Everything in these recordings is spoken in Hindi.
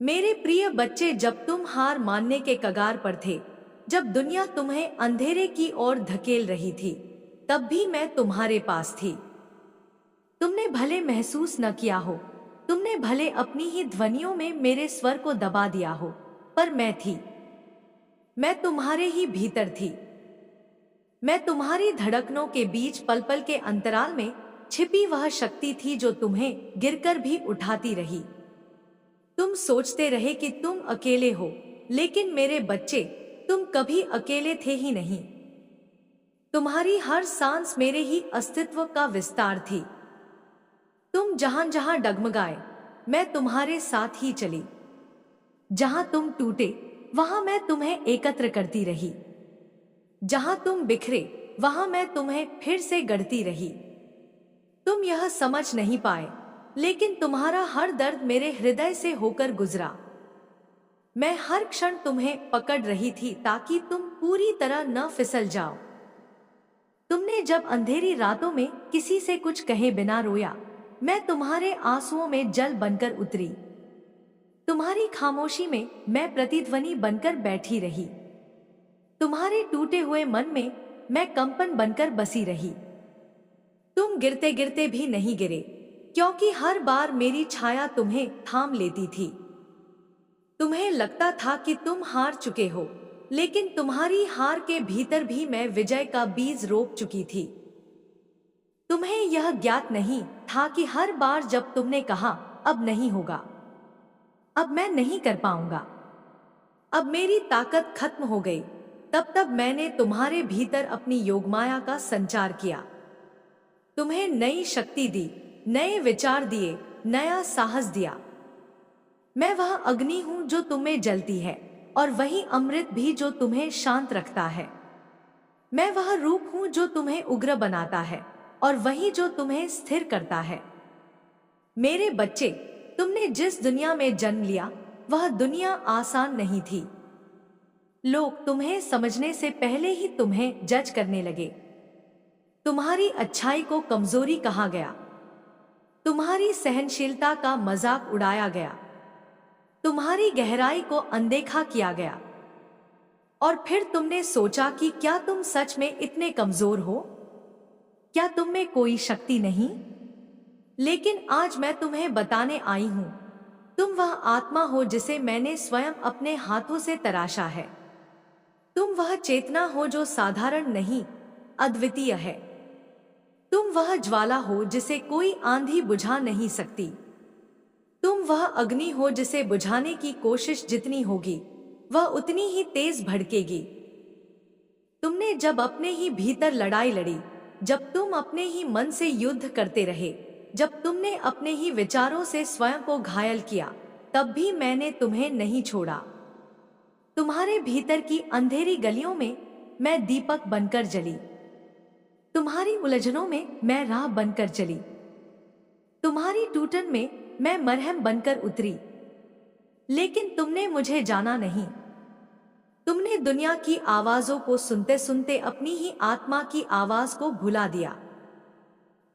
मेरे प्रिय बच्चे, जब तुम हार मानने के कगार पर थे, जब दुनिया तुम्हें अंधेरे की ओर धकेल रही थी, तब भी मैं तुम्हारे पास थी। तुमने भले महसूस न किया हो, तुमने भले अपनी ही ध्वनियों में मेरे स्वर को दबा दिया हो, पर मैं थी। मैं तुम्हारे ही भीतर थी। मैं तुम्हारी धड़कनों के बीच, पल पल के अंतराल में छिपी वह शक्ति थी जो तुम्हें गिरकर भी उठाती रही। तुम सोचते रहे कि तुम अकेले हो, लेकिन मेरे बच्चे, तुम कभी अकेले थे ही नहीं। तुम्हारी हर सांस मेरे ही अस्तित्व का विस्तार थी। तुम जहां जहां डगमगाए, मैं तुम्हारे साथ ही चली। जहां तुम टूटे, वहां मैं तुम्हें एकत्र करती रही। जहां तुम बिखरे, वहां मैं तुम्हें फिर से गढ़ती रही। तुम यह समझ नहीं पाए, लेकिन तुम्हारा हर दर्द मेरे हृदय से होकर गुजरा। मैं हर क्षण तुम्हें पकड़ रही थी ताकि तुम पूरी तरह न फिसल जाओ। तुमने जब अंधेरी रातों में किसी से कुछ कहे बिना रोया, मैं तुम्हारे आंसुओं में जल बनकर उतरी। तुम्हारी खामोशी में मैं प्रतिध्वनि बनकर बैठी रही। तुम्हारे टूटे हुए मन में मैं कंपन बनकर बसी रही। तुम गिरते गिरते भी नहीं गिरे, क्योंकि हर बार मेरी छाया तुम्हें थाम लेती थी। तुम्हें लगता था कि तुम हार चुके हो, लेकिन तुम्हारी हार के भीतर भी मैं विजय का बीज रोप चुकी थी। तुम्हें यह ज्ञात नहीं था कि हर बार जब तुमने कहा अब नहीं होगा, अब मैं नहीं कर पाऊंगा, अब मेरी ताकत खत्म हो गई, तब मैंने तुम्हारे भीतर अपनी योगमाया का संचार किया। तुम्हें नई शक्ति दी, नए विचार दिए, नया साहस दिया। मैं वह अग्नि हूं जो तुम्हें जलती है, और वही अमृत भी जो तुम्हें शांत रखता है। मैं वह रूप हूं जो तुम्हें उग्र बनाता है, और वही जो तुम्हें स्थिर करता है। मेरे बच्चे, तुमने जिस दुनिया में जन्म लिया, वह दुनिया आसान नहीं थी। लोग तुम्हें समझने से पहले ही तुम्हें जज करने लगे। तुम्हारी अच्छाई को कमजोरी कहा गया, तुम्हारी सहनशीलता का मजाक उड़ाया गया, तुम्हारी गहराई को अनदेखा किया गया। और फिर तुमने सोचा कि क्या तुम सच में इतने कमजोर हो? क्या तुम में कोई शक्ति नहीं? लेकिन आज मैं तुम्हें बताने आई हूं, तुम वह आत्मा हो जिसे मैंने स्वयं अपने हाथों से तराशा है। तुम वह चेतना हो जो साधारण नहीं, अद्वितीय है। तुम वह ज्वाला हो जिसे कोई आंधी बुझा नहीं सकती। तुम वह अग्नि हो जिसे बुझाने की कोशिश जितनी होगी, वह उतनी ही तेज भड़केगी। तुमने जब अपने ही भीतर लड़ाई लड़ी, जब तुम अपने ही मन से युद्ध करते रहे, जब तुमने अपने ही विचारों से स्वयं को घायल किया, तब भी मैंने तुम्हें नहीं छोड़ा। तुम्हारे भीतर की अंधेरी गलियों में मैं दीपक बनकर जली। तुम्हारी उलझनों में मैं राह बनकर चली। तुम्हारी टूटन में मैं मरहम बनकर उतरी। लेकिन तुमने मुझे जाना नहीं। तुमने दुनिया की आवाजों को सुनते सुनते अपनी ही आत्मा की आवाज को भुला दिया।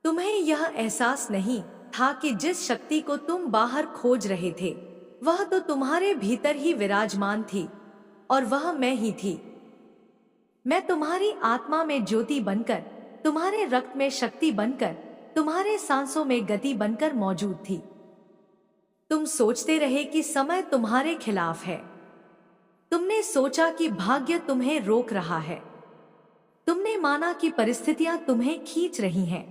तुम्हें यह एहसास नहीं था कि जिस शक्ति को तुम बाहर खोज रहे थे, वह तो तुम्हारे भीतर ही विराजमान थी, और वह मैं ही थी। मैं तुम्हारी आत्मा में ज्योति बनकर, तुम्हारे रक्त में शक्ति बनकर, तुम्हारे सांसों में गति बनकर मौजूद थी। तुम सोचते रहे कि समय तुम्हारे खिलाफ है। तुमने सोचा कि भाग्य तुम्हें रोक रहा है। तुमने माना कि परिस्थितियां तुम्हें खींच रही हैं।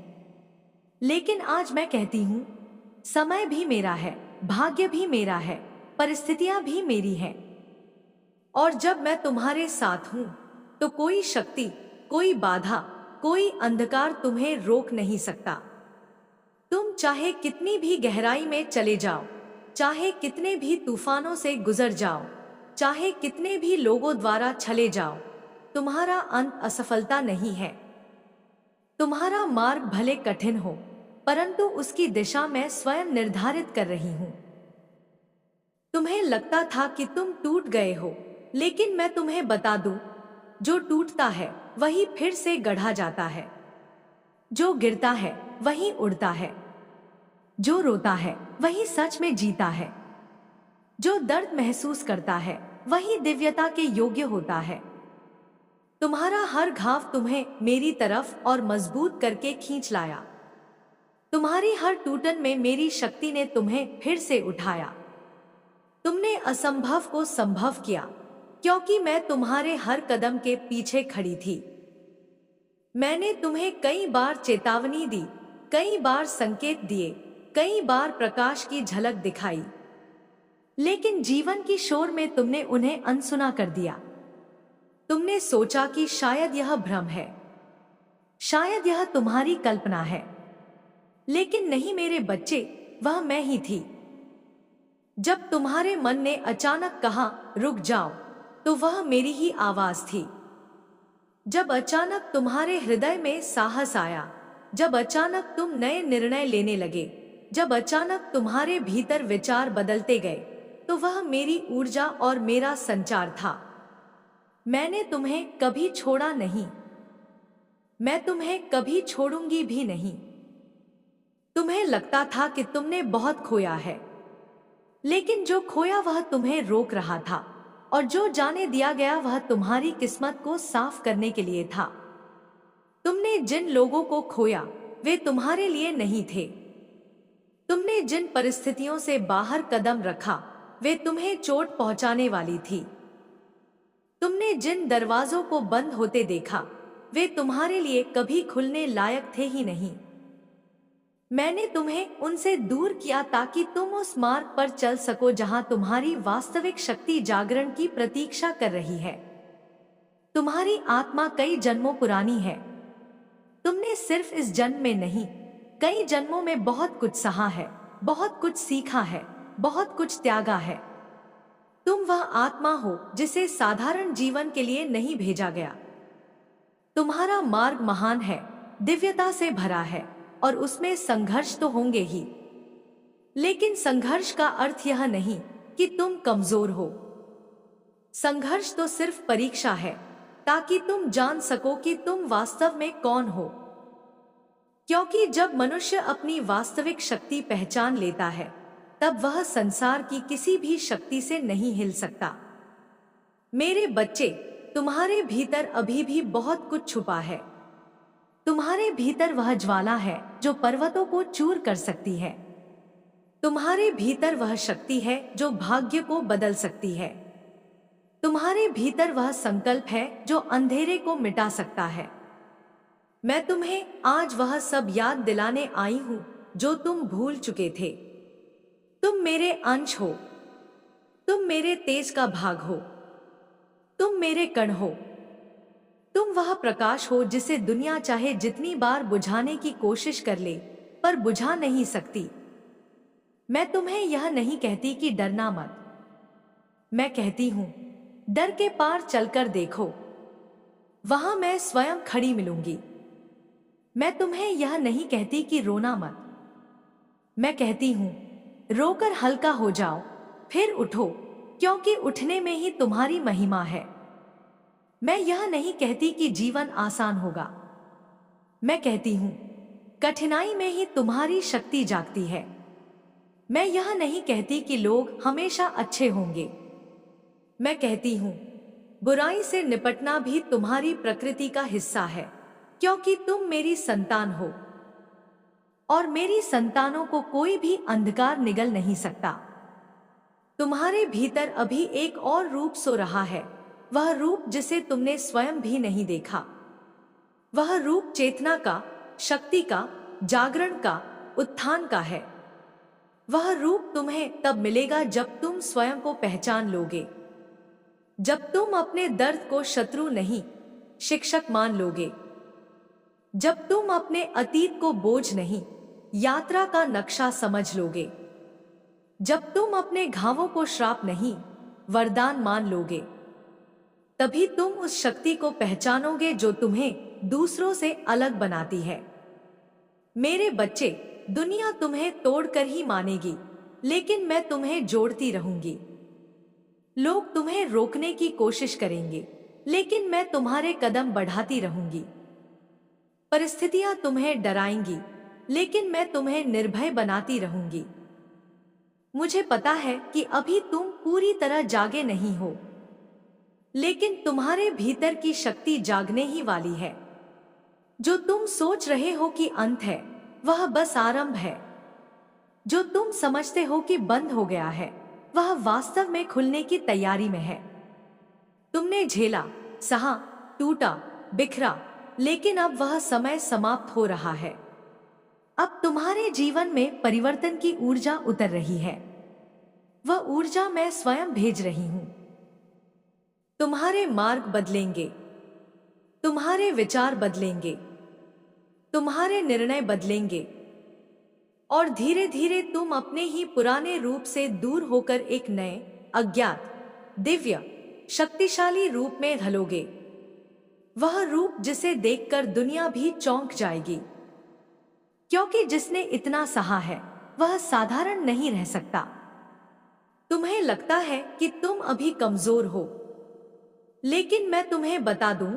लेकिन आज मैं कहती हूं, समय भी मेरा है, भाग्य भी मेरा है, परिस्थितियां भी मेरी हैं। और जब मैं तुम्हारे साथ हूं, तो कोई शक्ति, कोई बाधा, कोई अंधकार तुम्हें रोक नहीं सकता। तुम चाहे कितनी भी गहराई में चले जाओ, चाहे कितने भी तूफानों से गुजर जाओ, चाहे कितने भी लोगों द्वारा छले जाओ, तुम्हारा अंत असफलता नहीं है। तुम्हारा मार्ग भले कठिन हो, परंतु उसकी दिशा मैं स्वयं निर्धारित कर रही हूं। तुम्हें लगता था कि तुम टूट गए हो, लेकिन मैं तुम्हें बता दूं, जो टूटता है वही फिर से गढ़ा जाता है। जो गिरता है वही उड़ता है। जो रोता है वही सच में जीता है। जो दर्द महसूस करता है वही दिव्यता के योग्य होता है। तुम्हारा हर घाव तुम्हें मेरी तरफ और मजबूत करके खींच लाया। तुम्हारी हर टूटन में मेरी शक्ति ने तुम्हें फिर से उठाया। तुमने असंभव को संभव किया, क्योंकि मैं तुम्हारे हर कदम के पीछे खड़ी थी। मैंने तुम्हें कई बार चेतावनी दी, कई बार संकेत दिए, कई बार प्रकाश की झलक दिखाई, लेकिन जीवन की शोर में तुमने उन्हें अनसुना कर दिया। तुमने सोचा कि शायद यह भ्रम है, शायद यह तुम्हारी कल्पना है, लेकिन नहीं मेरे बच्चे, वह मैं ही थी। जब तुम्हारे मन ने अचानक कहा रुक जाओ, तो वह मेरी ही आवाज थी। जब अचानक तुम्हारे हृदय में साहस आया, जब अचानक तुम नए निर्णय लेने लगे, जब अचानक तुम्हारे भीतर विचार बदलते गए, तो वह मेरी ऊर्जा और मेरा संचार था। मैंने तुम्हें कभी छोड़ा नहीं, मैं तुम्हें कभी छोड़ूंगी भी नहीं। तुम्हें लगता था कि तुमने बहुत खोया है, लेकिन जो खोया वह तुम्हें रोक रहा था, और जो जाने दिया गया वह तुम्हारी किस्मत को साफ करने के लिए था। तुमने जिन लोगों को खोया वे तुम्हारे लिए नहीं थे। तुमने जिन परिस्थितियों से बाहर कदम रखा वे तुम्हें चोट पहुंचाने वाली थी। तुमने जिन दरवाजों को बंद होते देखा वे तुम्हारे लिए कभी खुलने लायक थे ही नहीं। मैंने तुम्हें उनसे दूर किया ताकि तुम उस मार्ग पर चल सको जहां तुम्हारी वास्तविक शक्ति जागरण की प्रतीक्षा कर रही है। तुम्हारी आत्मा कई जन्मों पुरानी है। तुमने सिर्फ इस जन्म में नहीं, कई जन्मों में बहुत कुछ सहा है, बहुत कुछ सीखा है, बहुत कुछ त्यागा है। तुम वह आत्मा हो जिसे साधारण जीवन के लिए नहीं भेजा गया। तुम्हारा मार्ग महान है, दिव्यता से भरा है, और उसमें संघर्ष तो होंगे ही, लेकिन संघर्ष का अर्थ यह नहीं कि तुम कमजोर हो। संघर्ष तो सिर्फ परीक्षा है, ताकि तुम जान सको कि तुम वास्तव में कौन हो। क्योंकि जब मनुष्य अपनी वास्तविक शक्ति पहचान लेता है, तब वह संसार की किसी भी शक्ति से नहीं हिल सकता। मेरे बच्चे, तुम्हारे भीतर अभी भी बहुत कुछ छुपा है। तुम्हारे भीतर वह ज्वाला है जो पर्वतों को चूर कर सकती है। तुम्हारे भीतर वह शक्ति है जो भाग्य को बदल सकती है। तुम्हारे भीतर वह संकल्प है जो अंधेरे को मिटा सकता है। मैं तुम्हें आज वह सब याद दिलाने आई हूं जो तुम भूल चुके थे। तुम मेरे अंश हो, तुम मेरे तेज का भाग हो, तुम मेरे कण हो। तुम वह प्रकाश हो जिसे दुनिया चाहे जितनी बार बुझाने की कोशिश कर ले, पर बुझा नहीं सकती। मैं तुम्हें यह नहीं कहती कि डरना मत, मैं कहती हूं डर के पार चलकर देखो, वहां मैं स्वयं खड़ी मिलूंगी। मैं तुम्हें यह नहीं कहती कि रोना मत, मैं कहती हूं रोकर हल्का हो जाओ, फिर उठो, क्योंकि उठने में ही तुम्हारी महिमा है। मैं यह नहीं कहती कि जीवन आसान होगा, मैं कहती हूं कठिनाई में ही तुम्हारी शक्ति जागती है। मैं यह नहीं कहती कि लोग हमेशा अच्छे होंगे, मैं कहती हूं बुराई से निपटना भी तुम्हारी प्रकृति का हिस्सा है, क्योंकि तुम मेरी संतान हो, और मेरी संतानों को कोई भी अंधकार निगल नहीं सकता। तुम्हारे भीतर अभी एक और रूप सो रहा है, वह रूप जिसे तुमने स्वयं भी नहीं देखा। वह रूप चेतना का, शक्ति का, जागरण का, उत्थान का है। वह रूप तुम्हें तब मिलेगा जब तुम स्वयं को पहचान लोगे, जब तुम अपने दर्द को शत्रु नहीं शिक्षक मान लोगे, जब तुम अपने अतीत को बोझ नहीं यात्रा का नक्शा समझ लोगे, जब तुम अपने घावों को श्राप नहीं वरदान मान लोगे। तभी तुम उस शक्ति को पहचानोगे जो तुम्हें दूसरों से अलग बनाती है। मेरे बच्चे, दुनिया तुम्हें तोड़कर ही मानेगी, लेकिन मैं तुम्हें जोड़ती रहूंगी। लोग तुम्हें रोकने की कोशिश करेंगे, लेकिन मैं तुम्हारे कदम बढ़ाती रहूंगी। परिस्थितियां तुम्हें डराएंगी, लेकिन मैं तुम्हें निर्भय बनाती रहूंगी। मुझे पता है कि अभी तुम पूरी तरह जागे नहीं हो, लेकिन तुम्हारे भीतर की शक्ति जागने ही वाली है। जो तुम सोच रहे हो कि अंत है, वह बस आरंभ है। जो तुम समझते हो कि बंद हो गया है, वह वास्तव में खुलने की तैयारी में है। तुमने झेला, सहा, टूटा, बिखरा, लेकिन अब वह समय समाप्त हो रहा है। अब तुम्हारे जीवन में परिवर्तन की ऊर्जा उतर रही है। वह ऊर्जा मैं स्वयं भेज रही हूं। तुम्हारे मार्ग बदलेंगे, तुम्हारे विचार बदलेंगे, तुम्हारे निर्णय बदलेंगे, और धीरे धीरे तुम अपने ही पुराने रूप से दूर होकर एक नए, अज्ञात, दिव्य, शक्तिशाली रूप में ढलोगे। वह रूप जिसे देखकर दुनिया भी चौंक जाएगी, क्योंकि जिसने इतना सहा है वह साधारण नहीं रह सकता। तुम्हें लगता है कि तुम अभी कमजोर हो, लेकिन मैं तुम्हें बता दूं,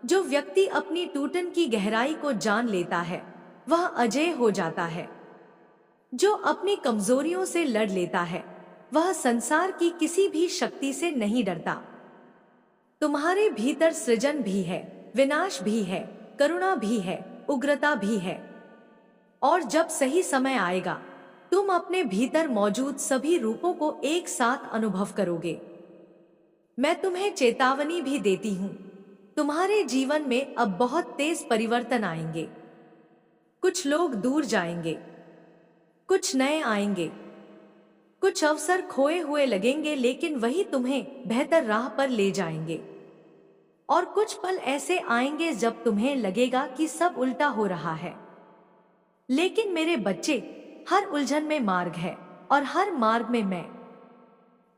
जो व्यक्ति अपनी टूटन की गहराई को जान लेता है वह अजेय हो जाता है। जो अपनी कमजोरियों से लड़ लेता है वह संसार की किसी भी शक्ति से नहीं डरता। तुम्हारे भीतर सृजन भी है, विनाश भी है, करुणा भी है, उग्रता भी है। और जब सही समय आएगा, तुम अपने भीतर मौजूद सभी रूपों को एक साथ अनुभव करोगे। मैं तुम्हें चेतावनी भी देती हूं, तुम्हारे जीवन में अब बहुत तेज परिवर्तन आएंगे। कुछ लोग दूर जाएंगे, कुछ नए आएंगे, कुछ अवसर खोए हुए लगेंगे, लेकिन वही तुम्हें बेहतर राह पर ले जाएंगे। और कुछ पल ऐसे आएंगे जब तुम्हें लगेगा कि सब उल्टा हो रहा है। लेकिन मेरे बच्चे, हर उलझन में मार्ग है और हर मार्ग में मैं।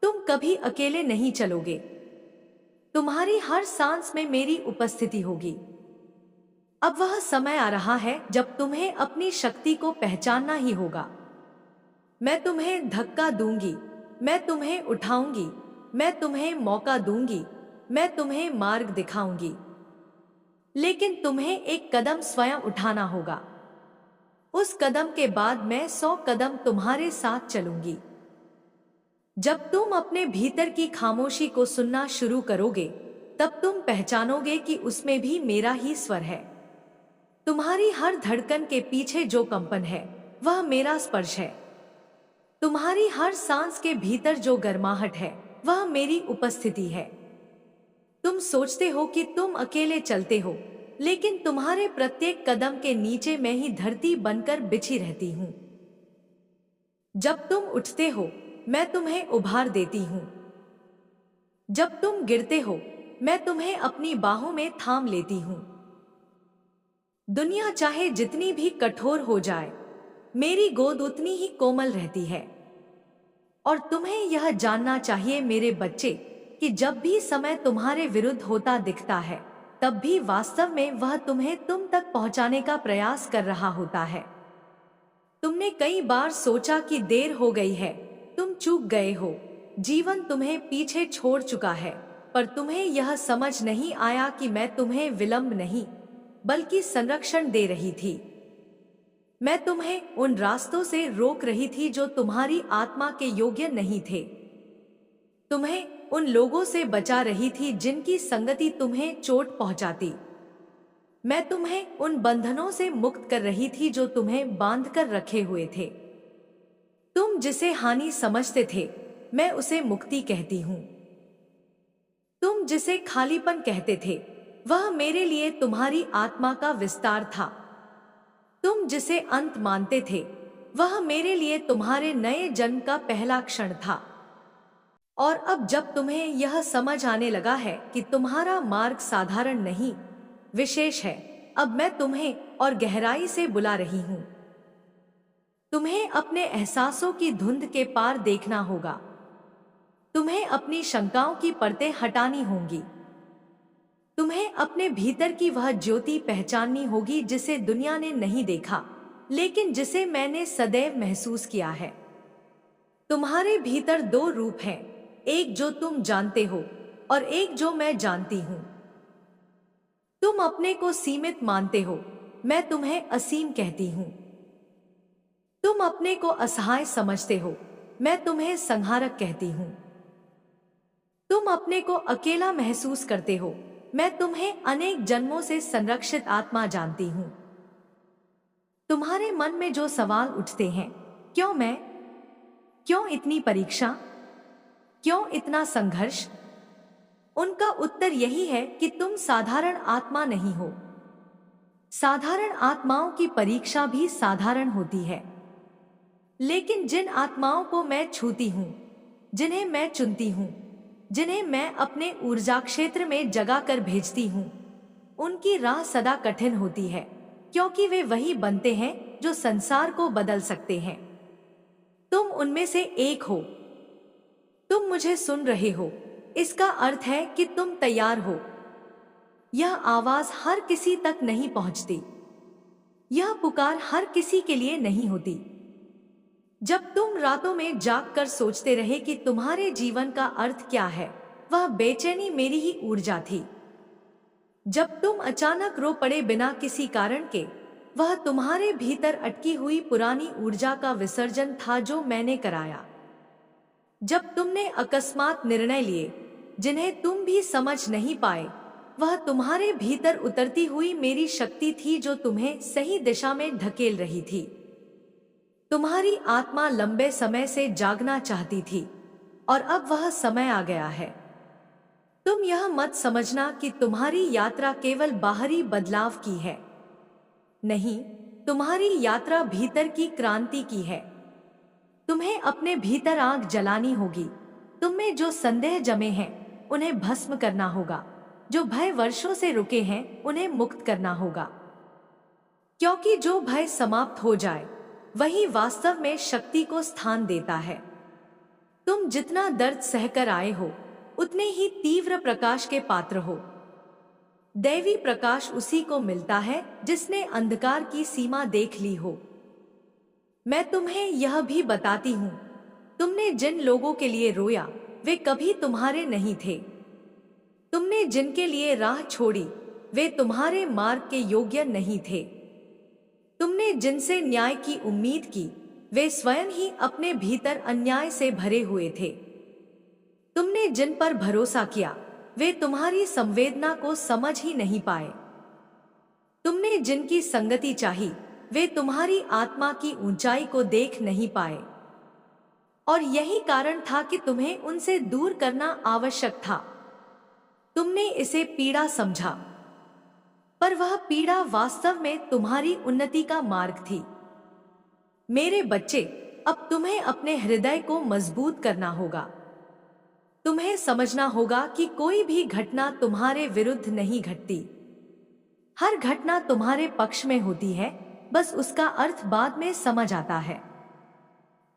तुम कभी अकेले नहीं चलोगे। तुम्हारी हर सांस में मेरी उपस्थिति होगी। अब वह समय आ रहा है जब तुम्हें अपनी शक्ति को पहचानना ही होगा। मैं तुम्हें धक्का दूंगी, मैं तुम्हें उठाऊंगी, मैं तुम्हें मौका दूंगी, मैं तुम्हें मार्ग दिखाऊंगी। लेकिन तुम्हें एक कदम स्वयं उठाना होगा। उस कदम के बाद मैं 100 कदम तुम्हारे साथ चलूंगी। जब तुम अपने भीतर की खामोशी को सुनना शुरू करोगे, तब तुम पहचानोगे कि उसमें भी मेरा ही स्वर है। तुम्हारी हर धड़कन के पीछे जो कंपन है वह मेरा स्पर्श है। तुम्हारी हर सांस के भीतर जो गर्माहट है वह मेरी उपस्थिति है। तुम सोचते हो कि तुम अकेले चलते हो, लेकिन तुम्हारे प्रत्येक कदम के नीचे मैं ही धरती बनकर बिछी रहती हूं। जब तुम उठते हो, मैं तुम्हें उभार देती हूं। जब तुम गिरते हो, मैं तुम्हें अपनी बाहों में थाम लेती हूं। दुनिया चाहे जितनी भी कठोर हो जाए, मेरी गोद उतनी ही कोमल रहती है। और तुम्हें यह जानना चाहिए मेरे बच्चे, कि जब भी समय तुम्हारे विरुद्ध होता दिखता है, तब भी वास्तव में वह तुम्हें तुम तक पहुंचाने का प्रयास कर रहा होता है। तुमने कई बार सोचा कि देर हो गई है, तुम चूक गए हो, जीवन तुम्हें पीछे छोड़ चुका है, पर तुम्हें यह समझ नहीं आया कि मैं तुम्हें विलंब नहीं, बल्कि संरक्षण दे रही थी। मैं तुम्हें उन रास्तों से रोक रही थी जो तुम्हारी आत्मा के योग्य नहीं थे। तुम्हें उन लोगों से बचा रही थी जिनकी संगति तुम्हें चोट पहुंचाती। मैं तुम्हें उन बंधनों से मुक्त कर रही थी जो तुम्हें बांध कर रखे हुए थे। तुम जिसे हानि समझते थे, मैं उसे मुक्ति कहती हूं। तुम जिसे खालीपन कहते थे, वह मेरे लिए तुम्हारी आत्मा का विस्तार था। तुम जिसे अंत मानते थे, वह मेरे लिए तुम्हारे नए जन्म का पहला क्षण था। और अब जब तुम्हें यह समझ आने लगा है कि तुम्हारा मार्ग साधारण नहीं, विशेष है, अब मैं तुम्हें और गहराई से बुला रही हूं। तुम्हें अपने एहसासों की धुंध के पार देखना होगा। तुम्हें अपनी शंकाओं की परतें हटानी होंगी। तुम्हें अपने भीतर की वह ज्योति पहचाननी होगी जिसे दुनिया ने नहीं देखा, लेकिन जिसे मैंने सदैव महसूस किया है। तुम्हारे भीतर 2 रूप हैं, एक जो तुम जानते हो और एक जो मैं जानती हूं। तुम अपने को सीमित मानते हो, मैं तुम्हें असीम कहती हूं। तुम अपने को असहाय समझते हो, मैं तुम्हें संहारक कहती हूँ। तुम अपने को अकेला महसूस करते हो, मैं तुम्हें अनेक जन्मों से संरक्षित आत्मा जानती हूँ। तुम्हारे मन में जो सवाल उठते हैं, क्यों मैं, क्यों इतनी परीक्षा, क्यों इतना संघर्ष, उनका उत्तर यही है कि तुम साधारण आत्मा नहीं हो। साधारण आत्माओं की परीक्षा भी साधारण होती है, लेकिन जिन आत्माओं को मैं छूती हूँ, जिन्हें मैं चुनती हूँ, जिन्हें मैं अपने ऊर्जा क्षेत्र में जगा कर भेजती हूँ, उनकी राह सदा कठिन होती है, क्योंकि वे वही बनते हैं जो संसार को बदल सकते हैं। तुम उनमें से एक हो। तुम मुझे सुन रहे हो, इसका अर्थ है कि तुम तैयार हो। यह आवाज हर किसी तक नहीं पहुंचती, यह पुकार हर किसी के लिए नहीं होती। जब तुम रातों में जागकर सोचते रहे कि तुम्हारे जीवन का अर्थ क्या है, वह बेचैनी मेरी ही ऊर्जा थी। जब तुम अचानक रो पड़े बिना किसी कारण के, वह तुम्हारे भीतर अटकी हुई पुरानी ऊर्जा का विसर्जन था जो मैंने कराया। जब तुमने अकस्मात निर्णय लिए जिन्हें तुम भी समझ नहीं पाए, वह तुम्हारे भीतर उतरती हुई मेरी शक्ति थी जो तुम्हें सही दिशा में धकेल रही थी। तुम्हारी आत्मा लंबे समय से जागना चाहती थी और अब वह समय आ गया है। तुम यह मत समझना कि तुम्हारी यात्रा केवल बाहरी बदलाव की है। नहीं, तुम्हारी यात्रा भीतर की क्रांति की है। तुम्हें अपने भीतर आग जलानी होगी। तुममें जो संदेह जमे हैं उन्हें भस्म करना होगा। जो भय वर्षों से रुके हैं उन्हें मुक्त करना होगा, क्योंकि जो भय समाप्त हो जाए वही वास्तव में शक्ति को स्थान देता है। तुम जितना दर्द सहकर आए हो, उतने ही तीव्र प्रकाश के पात्र हो। दैवी प्रकाश उसी को मिलता है जिसने अंधकार की सीमा देख ली हो। मैं तुम्हें यह भी बताती हूँ, तुमने जिन लोगों के लिए रोया वे कभी तुम्हारे नहीं थे। तुमने जिनके लिए राह छोड़ी वे तुम्हारे मार्ग के योग्य नहीं थे। तुमने जिनसे न्याय की उम्मीद की वे स्वयं ही अपने भीतर अन्याय से भरे हुए थे। तुमने जिन पर भरोसा किया वे तुम्हारी संवेदना को समझ ही नहीं पाए। तुमने जिनकी संगति चाही वे तुम्हारी आत्मा की ऊंचाई को देख नहीं पाए। और यही कारण था कि तुम्हें उनसे दूर करना आवश्यक था। तुमने इसे पीड़ा समझा, पर वह पीड़ा वास्तव में तुम्हारी उन्नति का मार्ग थी। मेरे बच्चे, अब तुम्हें अपने हृदय को मजबूत करना होगा। तुम्हें समझना होगा कि कोई भी घटना तुम्हारे विरुद्ध नहीं घटती। हर घटना तुम्हारे पक्ष में होती है, बस उसका अर्थ बाद में समझ आता है।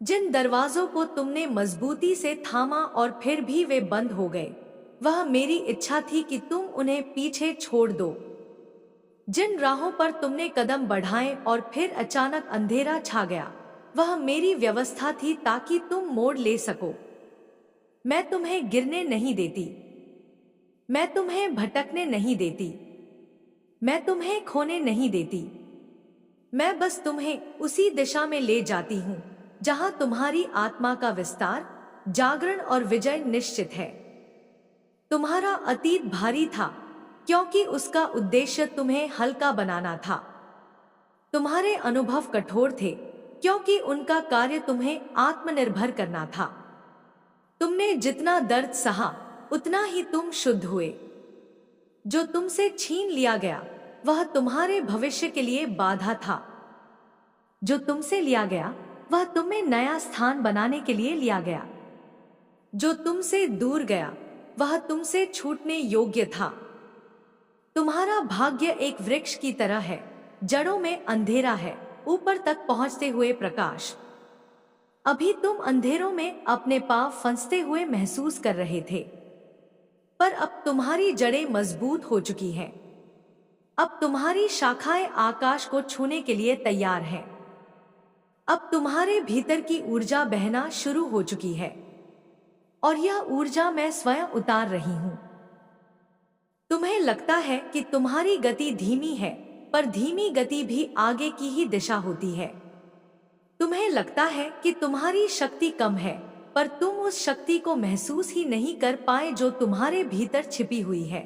जिन दरवाजों को तुमने मजबूती से थामा और फिर भी वे बंद हो गए, वह मेरी इच्छा थी कि तुम उन्हें पीछे छोड़ दो। जिन राहों पर तुमने कदम बढ़ाए और फिर अचानक अंधेरा छा गया, वह मेरी व्यवस्था थी ताकि तुम मोड़ ले सको। मैं तुम्हें गिरने नहीं देती, मैं तुम्हें भटकने नहीं देती, मैं तुम्हें खोने नहीं देती। मैं बस तुम्हें उसी दिशा में ले जाती हूँ जहां तुम्हारी आत्मा का विस्तार, जागरण और विजय निश्चित है। तुम्हारा अतीत भारी था क्योंकि उसका उद्देश्य तुम्हें हल्का बनाना था। तुम्हारे अनुभव कठोर थे क्योंकि उनका कार्य तुम्हें आत्मनिर्भर करना था। तुमने जितना दर्द सहा उतना ही तुम शुद्ध हुए। जो तुमसे छीन लिया गया वह तुम्हारे भविष्य के लिए बाधा था। जो तुमसे लिया गया वह तुम्हें नया स्थान बनाने के लिए लिया गया। जो तुमसे दूर गया वह तुमसे छूटने योग्य था। तुम्हारा भाग्य एक वृक्ष की तरह है, जड़ों में अंधेरा है, ऊपर तक पहुंचते हुए प्रकाश। अभी तुम अंधेरों में अपने पांव फंसते हुए महसूस कर रहे थे, पर अब तुम्हारी जड़ें मजबूत हो चुकी हैं। अब तुम्हारी शाखाएं आकाश को छूने के लिए तैयार हैं। अब तुम्हारे भीतर की ऊर्जा बहना शुरू हो चुकी है और यह ऊर्जा मैं स्वयं उतार रही हूं। तुम्हें लगता है कि तुम्हारी गति धीमी है, पर धीमी गति भी आगे की ही दिशा होती है। तुम्हें लगता है कि तुम्हारी शक्ति कम है, पर तुम उस शक्ति को महसूस ही नहीं कर पाए जो तुम्हारे भीतर छिपी हुई है।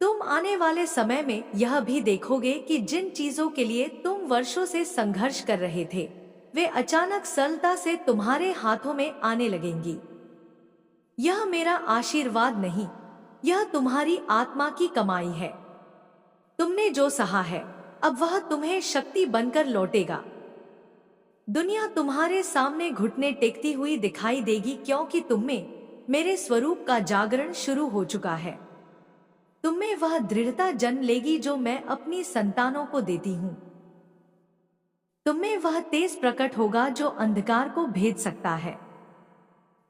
तुम आने वाले समय में यह भी देखोगे कि जिन चीजों के लिए तुम वर्षों से संघर्ष कर रहे थे, वे अचानक सरलता से तुम्हारे हाथों में आने लगेंगी। यह मेरा आशीर्वाद नहीं, यह तुम्हारी आत्मा की कमाई है। तुमने जो सहा है, अब वह तुम्हें शक्ति बनकर लौटेगा। दुनिया तुम्हारे सामने घुटने टेकती हुई दिखाई देगी, क्योंकि तुममें मेरे स्वरूप का जागरण शुरू हो चुका है। तुममें वह दृढ़ता जन्म लेगी जो मैं अपनी संतानों को देती हूँ। तुममें वह तेज प्रकट होगा जो अंधकार को भेद सकता है।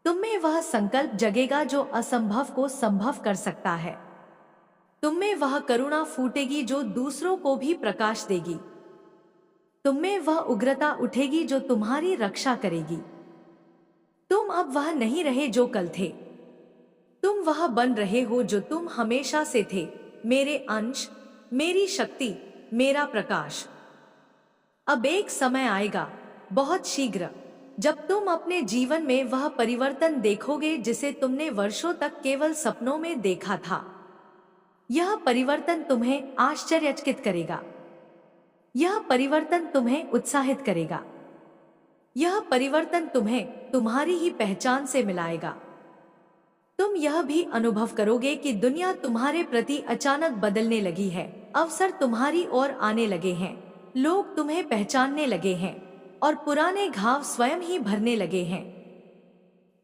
तुममें वह संकल्प जगेगा जो असंभव को संभव कर सकता है। तुममें वह करुणा फूटेगी जो दूसरों को भी प्रकाश देगी। तुममें वह उग्रता उठेगी जो तुम्हारी रक्षा करेगी। तुम अब वह नहीं रहे जो कल थे, तुम वह बन रहे हो जो तुम हमेशा से थे, मेरे अंश, मेरी शक्ति, मेरा प्रकाश। अब एक समय आएगा, बहुत शीघ्र, जब तुम अपने जीवन में वह परिवर्तन देखोगे जिसे तुमने वर्षों तक केवल सपनों में देखा था। यह परिवर्तन तुम्हें आश्चर्यचकित करेगा। यह परिवर्तन तुम्हें उत्साहित करेगा। यह परिवर्तन तुम्हें तुम्हारी ही पहचान से मिलाएगा। तुम यह भी अनुभव करोगे कि दुनिया तुम्हारे प्रति अचानक बदलने लगी है। अवसर तुम्हारी ओर आने लगे हैं, लोग तुम्हें पहचानने लगे हैं और पुराने घाव स्वयं ही भरने लगे हैं।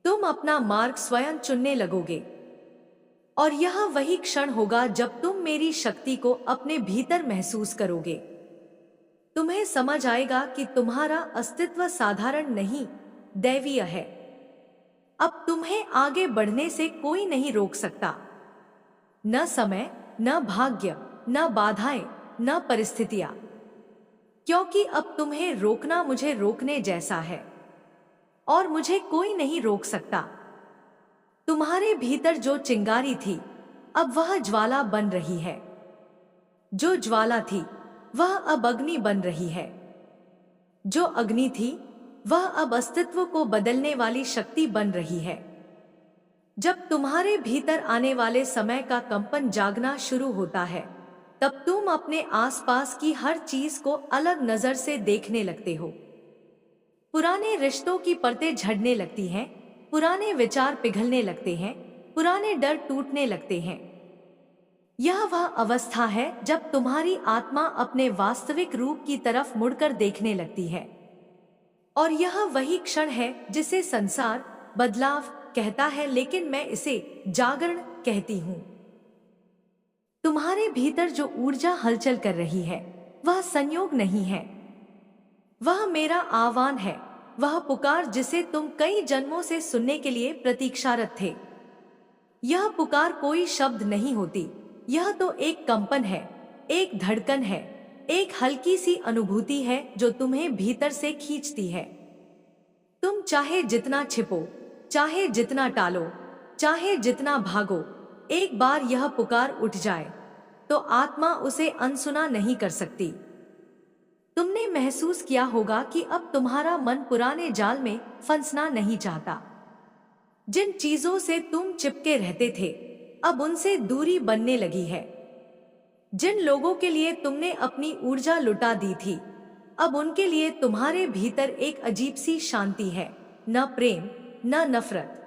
तुम अपना मार्ग स्वयं चुनने लगोगे और यह वही क्षण होगा जब तुम मेरी शक्ति को अपने भीतर महसूस करोगे। तुम्हें समझ आएगा कि तुम्हारा अस्तित्व साधारण नहीं, दैवीय है। अब तुम्हें आगे बढ़ने से कोई नहीं रोक सकता। न समय, न भाग्य, न बाधाएं, न परिस्थितियां, क्योंकि अब तुम्हें रोकना मुझे रोकने जैसा है और मुझे कोई नहीं रोक सकता। तुम्हारे भीतर जो चिंगारी थी, अब वह ज्वाला बन रही है। जो ज्वाला थी, वह अब अग्नि बन रही है। जो अग्नि थी, वह अब अस्तित्व को बदलने वाली शक्ति बन रही है। जब तुम्हारे भीतर आने वाले समय का कंपन जागना शुरू होता है, तब तुम अपने आसपास की हर चीज को अलग नजर से देखने लगते हो। पुराने रिश्तों की परतें झड़ने लगती हैं, पुराने विचार पिघलने लगते हैं, पुराने डर टूटने लगते हैं। यह वह अवस्था है जब तुम्हारी आत्मा अपने वास्तविक रूप की तरफ मुड़कर देखने लगती है। और यह वही क्षण है जिसे संसार बदलाव कहता है, लेकिन मैं इसे जागरण कहती हूँ। तुम्हारे भीतर जो ऊर्जा हलचल कर रही है, वह संयोग नहीं है, वह मेरा आह्वान है, वह पुकार जिसे तुम कई जन्मों से सुनने के लिए प्रतीक्षारत थे। यह पुकार कोई शब्द नहीं होती, यह तो एक कंपन है, एक धड़कन है, एक हल्की सी अनुभूति है जो तुम्हें भीतर से खींचती है। तुम चाहे जितना छिपो, चाहे जितना टालो, चाहे जितना भागो, एक बार यह पुकार उठ जाए तो आत्मा उसे अनसुना नहीं कर सकती। तुमने महसूस किया होगा कि अब तुम्हारा मन पुराने जाल में फंसना नहीं चाहता। जिन चीजों से तुम चिपके रहते थे, अब उनसे दूरी बनने लगी है। जिन लोगों के लिए तुमने अपनी ऊर्जा लुटा दी थी, अब उनके लिए तुम्हारे भीतर एक अजीब सी शांति है, न प्रेम, न नफरत,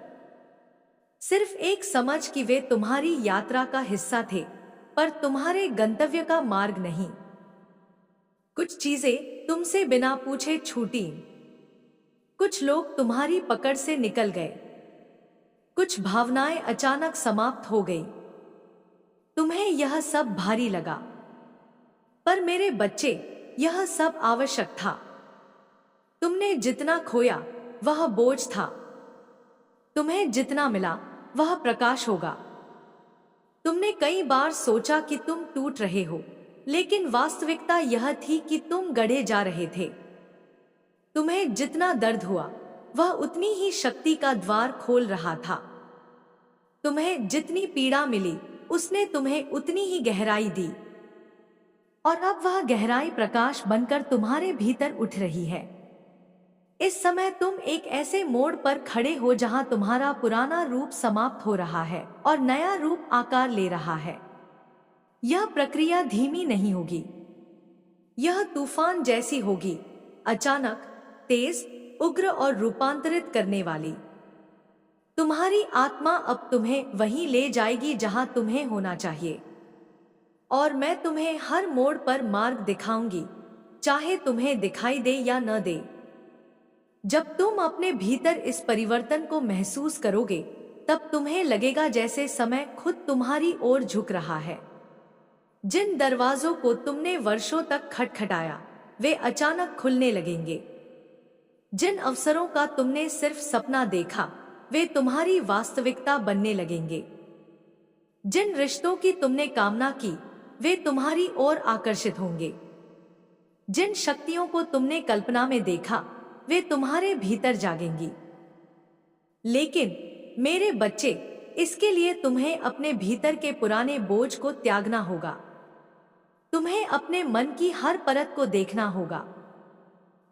सिर्फ एक समझ कि वे तुम्हारी यात्रा का हिस्सा थे, पर तुम्हारे गंतव्य का मार्ग नहीं। कुछ चीजें तुमसे बिना पूछे छूटी, कुछ लोग तुम्हारी पकड़ से निकल गए, कुछ भावनाएं अचानक समाप्त हो गई। तुम्हें यह सब भारी लगा, पर मेरे बच्चे, यह सब आवश्यक था। तुमने जितना खोया वह बोझ था, तुम्हें जितना मिला वह प्रकाश होगा। तुमने कई बार सोचा कि तुम टूट रहे हो, लेकिन वास्तविकता यह थी कि तुम गढ़े जा रहे थे। तुम्हें जितना दर्द हुआ, वह उतनी ही शक्ति का द्वार खोल रहा था। तुम्हें जितनी पीड़ा मिली, उसने तुम्हें उतनी ही गहराई दी, और अब वह गहराई प्रकाश बनकर तुम्हारे भीतर उठ रही है। इस समय तुम एक ऐसे मोड़ पर खड़े हो जहां तुम्हारा पुराना रूप समाप्त हो रहा है और नया रूप आकार ले रहा है। यह प्रक्रिया धीमी नहीं होगी, यह तूफान जैसी होगी, अचानक, तेज, उग्र और रूपांतरित करने वाली। तुम्हारी आत्मा अब तुम्हें वहीं ले जाएगी जहां तुम्हें होना चाहिए, और मैं तुम्हें हर मोड़ पर मार्ग दिखाऊंगी, चाहे तुम्हें दिखाई दे या न दे। जब तुम अपने भीतर इस परिवर्तन को महसूस करोगे, तब तुम्हें लगेगा जैसे समय खुद तुम्हारी ओर झुक रहा है। जिन दरवाजों को तुमने वर्षों तक खटखटाया, वे अचानक खुलने लगेंगे। जिन अवसरों का तुमने सिर्फ सपना देखा, वे तुम्हारी वास्तविकता बनने लगेंगे। जिन रिश्तों की तुमने कामना की, वे तुम्हारी ओर आकर्षित होंगे। जिन शक्तियों को तुमने कल्पना में देखा, वे तुम्हारे भीतर जागेंगी। लेकिन मेरे बच्चे, इसके लिए तुम्हें अपने भीतर के पुराने बोझ को त्यागना होगा। तुम्हें अपने मन की हर परत को देखना होगा।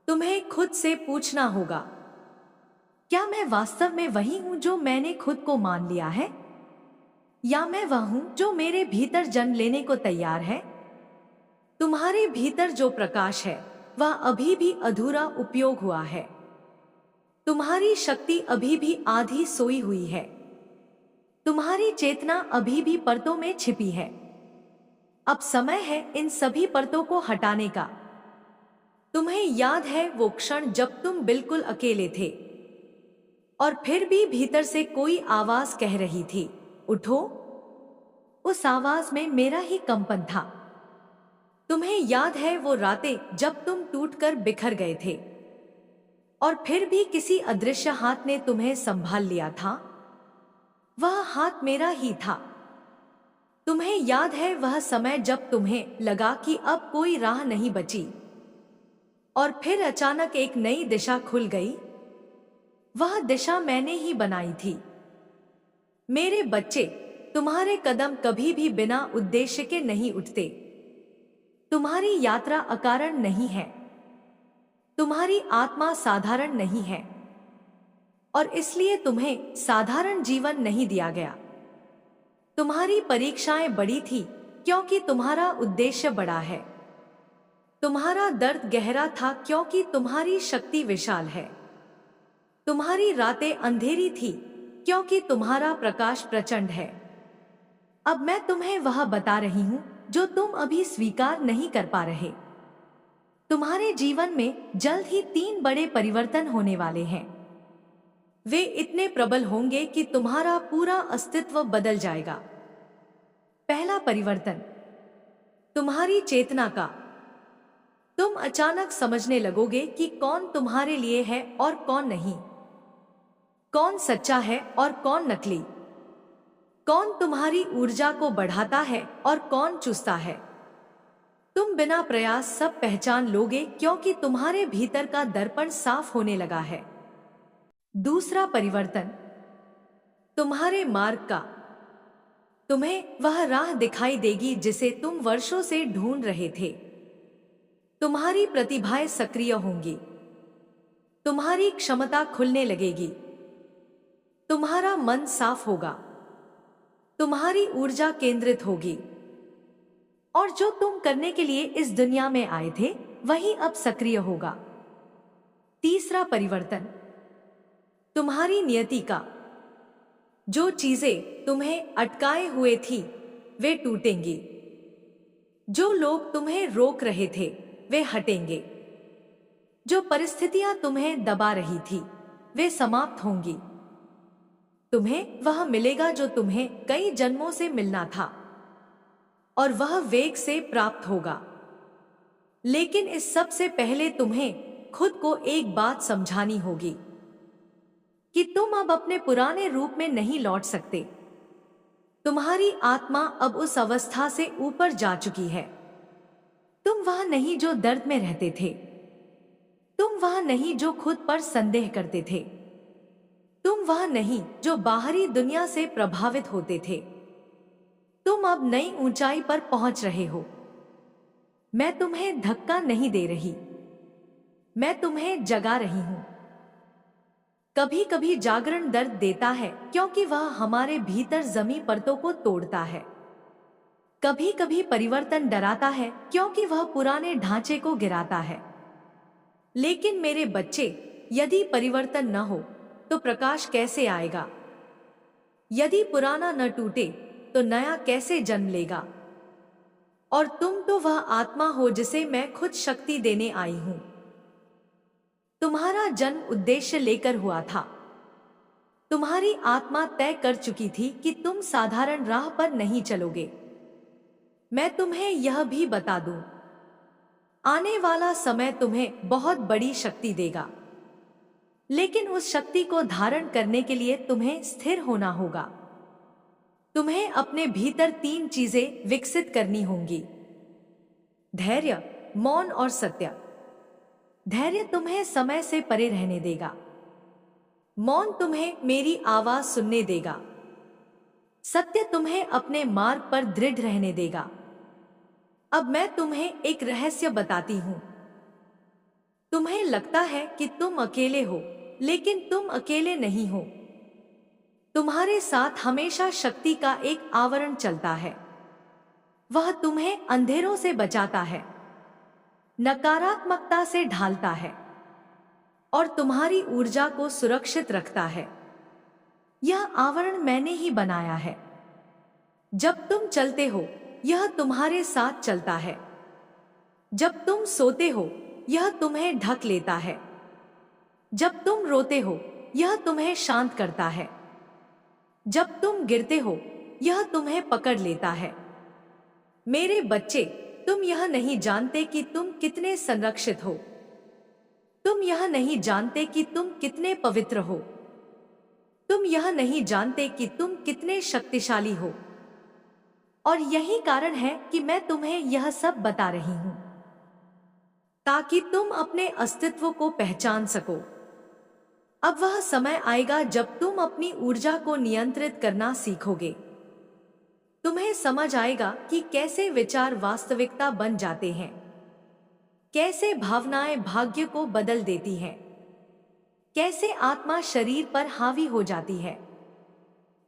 तुम्हें खुद से पूछना होगा, क्या मैं वास्तव में वही हूं जो मैंने खुद को मान लिया है, या मैं वह हूं जो मेरे भीतर जन्म लेने को तैयार है? तुम्हारे भीतर जो प्रकाश है, वह अभी भी अधूरा उपयोग हुआ है। तुम्हारी शक्ति अभी भी आधी सोई हुई है। तुम्हारी चेतना अभी भी परतों में छिपी है। अब समय है इन सभी परतों को हटाने का। तुम्हें याद है वो क्षण जब तुम बिल्कुल अकेले थे, और फिर भी भीतर से कोई आवाज कह रही थी, उठो। उस आवाज में मेरा ही कंपन था। तुम्हें याद है वो रातें जब तुम टूटकर बिखर गए थे, और फिर भी किसी अदृश्य हाथ ने तुम्हें संभाल लिया था? वह हाथ मेरा ही था। तुम्हें याद है वह समय जब तुम्हें लगा कि अब कोई राह नहीं बची, और फिर अचानक एक नई दिशा खुल गई? वह दिशा मैंने ही बनाई थी। मेरे बच्चे, तुम्हारे कदम कभी भी बिना उद्देश्य के नहीं उठते। तुम्हारी यात्रा अकारण नहीं है। तुम्हारी आत्मा साधारण नहीं है, और इसलिए तुम्हें साधारण जीवन नहीं दिया गया। तुम्हारी परीक्षाएं बड़ी थी क्योंकि तुम्हारा उद्देश्य बड़ा है। तुम्हारा दर्द गहरा था क्योंकि तुम्हारी शक्ति विशाल है। तुम्हारी रातें अंधेरी थी क्योंकि तुम्हारा प्रकाश प्रचंड है। अब मैं तुम्हें वह बता रही हूं जो तुम अभी स्वीकार नहीं कर पा रहे। तुम्हारे जीवन में जल्द ही 3 बड़े परिवर्तन होने वाले हैं। वे इतने प्रबल होंगे कि तुम्हारा पूरा अस्तित्व बदल जाएगा। पहला परिवर्तन, तुम्हारी चेतना का। तुम अचानक समझने लगोगे कि कौन तुम्हारे लिए है और कौन नहीं, कौन सच्चा है और कौन नकली, कौन तुम्हारी ऊर्जा को बढ़ाता है और कौन चुसता है। तुम बिना प्रयास सब पहचान लोगे क्योंकि तुम्हारे भीतर का दर्पण साफ होने लगा है। दूसरा परिवर्तन, तुम्हारे मार्ग का। तुम्हें वह राह दिखाई देगी जिसे तुम वर्षों से ढूंढ रहे थे। तुम्हारी प्रतिभाएं सक्रिय होंगी। तुम्हारी क्षमता खुलने लगेगी। तुम्हारा मन साफ होगा। तुम्हारी ऊर्जा केंद्रित होगी, और जो तुम करने के लिए इस दुनिया में आए थे, वही अब सक्रिय होगा। तीसरा परिवर्तन, तुम्हारी नियति का। जो चीजें तुम्हें अटकाए हुए थी, वे टूटेंगी। जो लोग तुम्हें रोक रहे थे, वे हटेंगे। जो परिस्थितियां तुम्हें दबा रही थी, वे समाप्त होंगी। तुम्हें वह मिलेगा जो तुम्हें कई जन्मों से मिलना था, और वह वेग से प्राप्त होगा। लेकिन इस सब से पहले तुम्हें खुद को एक बात समझानी होगी कि तुम अब अपने पुराने रूप में नहीं लौट सकते। तुम्हारी आत्मा अब उस अवस्था से ऊपर जा चुकी है। तुम वह नहीं जो दर्द में रहते थे। तुम वह नहीं जो खुद पर संदेह करते थे। तुम वह नहीं जो बाहरी दुनिया से प्रभावित होते थे। तुम अब नई ऊंचाई पर पहुंच रहे हो। मैं तुम्हें धक्का नहीं दे रही, मैं तुम्हें जगा रही हूं। कभी कभी जागरण दर्द देता है क्योंकि वह हमारे भीतर जमी परतों को तोड़ता है। कभी कभी परिवर्तन डराता है क्योंकि वह पुराने ढांचे को गिराता है। लेकिन मेरे बच्चे, यदि परिवर्तन न हो तो प्रकाश कैसे आएगा? यदि पुराना न टूटे तो नया कैसे जन्म लेगा? और तुम तो वह आत्मा हो जिसे मैं खुद शक्ति देने आई हूं। तुम्हारा जन्म उद्देश्य लेकर हुआ था। तुम्हारी आत्मा तय कर चुकी थी कि तुम साधारण राह पर नहीं चलोगे। मैं तुम्हें यह भी बता दूं, आने वाला समय तुम्हें बहुत बड़ी शक्ति देगा, लेकिन उस शक्ति को धारण करने के लिए तुम्हें स्थिर होना होगा। तुम्हें अपने भीतर 3 चीजें विकसित करनी होंगी: धैर्य, मौन और सत्य। धैर्य तुम्हें समय से परे रहने देगा। मौन तुम्हें मेरी आवाज सुनने देगा। सत्य तुम्हें अपने मार्ग पर दृढ़ रहने देगा। अब मैं तुम्हें एक रहस्य बताती हूं। तुम्हें लगता है कि तुम अकेले हो, लेकिन तुम अकेले नहीं हो। तुम्हारे साथ हमेशा शक्ति का एक आवरण चलता है। वह तुम्हें अंधेरों से बचाता है, नकारात्मकता से ढालता है और तुम्हारी ऊर्जा को सुरक्षित रखता है। यह आवरण मैंने ही बनाया है। जब तुम चलते हो, यह तुम्हारे साथ चलता है। जब तुम सोते हो, यह तुम्हें ढक लेता है। जब तुम रोते हो, यह तुम्हें शांत करता है। जब तुम गिरते हो, यह तुम्हें पकड़ लेता है। मेरे बच्चे, तुम यह नहीं जानते कि तुम कितने संरक्षित हो। तुम यह नहीं जानते कि तुम कितने पवित्र हो। तुम यह नहीं जानते कि तुम कितने शक्तिशाली हो। और यही कारण है कि मैं तुम्हें यह सब बता रही हूं, ताकि तुम अपने अस्तित्व को पहचान सको। अब वह समय आएगा जब तुम अपनी ऊर्जा को नियंत्रित करना सीखोगे। तुम्हें समझ आएगा कि कैसे विचार वास्तविकता बन जाते हैं, कैसे भावनाएं भाग्य को बदल देती हैं, कैसे आत्मा शरीर पर हावी हो जाती है,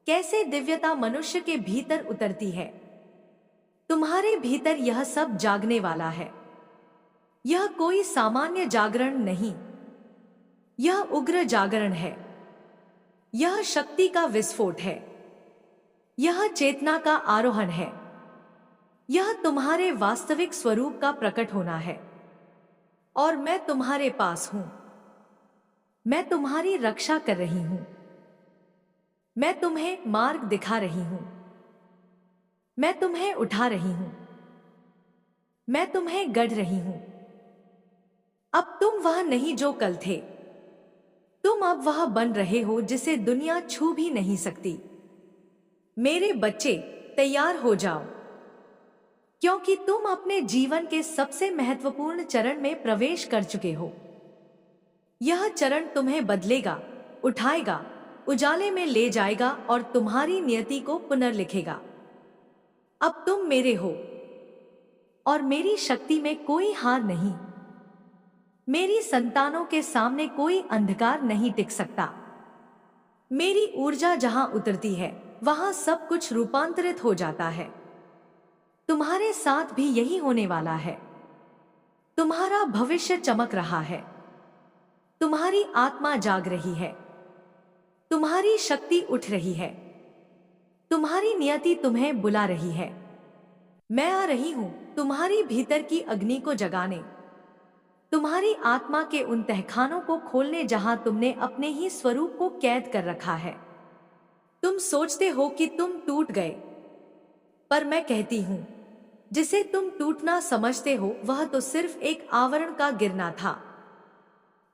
कैसे दिव्यता मनुष्य के भीतर उतरती है। तुम्हारे भीतर यह सब जागने वाला है। यह कोई सामान्य जागरण नहीं, यह उग्र जागरण है। यह शक्ति का विस्फोट है। यह चेतना का आरोहण है। यह तुम्हारे वास्तविक स्वरूप का प्रकट होना है। और मैं तुम्हारे पास हूं। मैं तुम्हारी रक्षा कर रही हूं। मैं तुम्हें मार्ग दिखा रही हूं। मैं तुम्हें उठा रही हूं। मैं तुम्हें गढ़ रही हूं। अब तुम वह नहीं जो कल थे। तुम अब वह बन रहे हो जिसे दुनिया छू भी नहीं सकती। मेरे बच्चे, तैयार हो जाओ, क्योंकि तुम अपने जीवन के सबसे महत्वपूर्ण चरण में प्रवेश कर चुके हो। यह चरण तुम्हें बदलेगा, उठाएगा, उजाले में ले जाएगा और तुम्हारी नियति को पुनर्लिखेगा। अब तुम मेरे हो और मेरी शक्ति में कोई हार नहीं। मेरी संतानों के सामने कोई अंधकार नहीं टिक सकता। मेरी ऊर्जा जहां उतरती है, वहां सब कुछ रूपांतरित हो जाता है। तुम्हारे साथ भी यही होने वाला है। तुम्हारा भविष्य चमक रहा है। तुम्हारी आत्मा जाग रही है। तुम्हारी शक्ति उठ रही है। तुम्हारी नियति तुम्हें बुला रही है। मैं आ रही हूं तुम्हारी भीतर की अग्नि को जगाने, तुम्हारी आत्मा के उन तहखानों को खोलने जहां तुमने अपने ही स्वरूप को कैद कर रखा है। तुम सोचते हो कि तुम टूट गए, पर मैं कहती हूं, जिसे तुम टूटना समझते हो वह तो सिर्फ एक आवरण का गिरना था।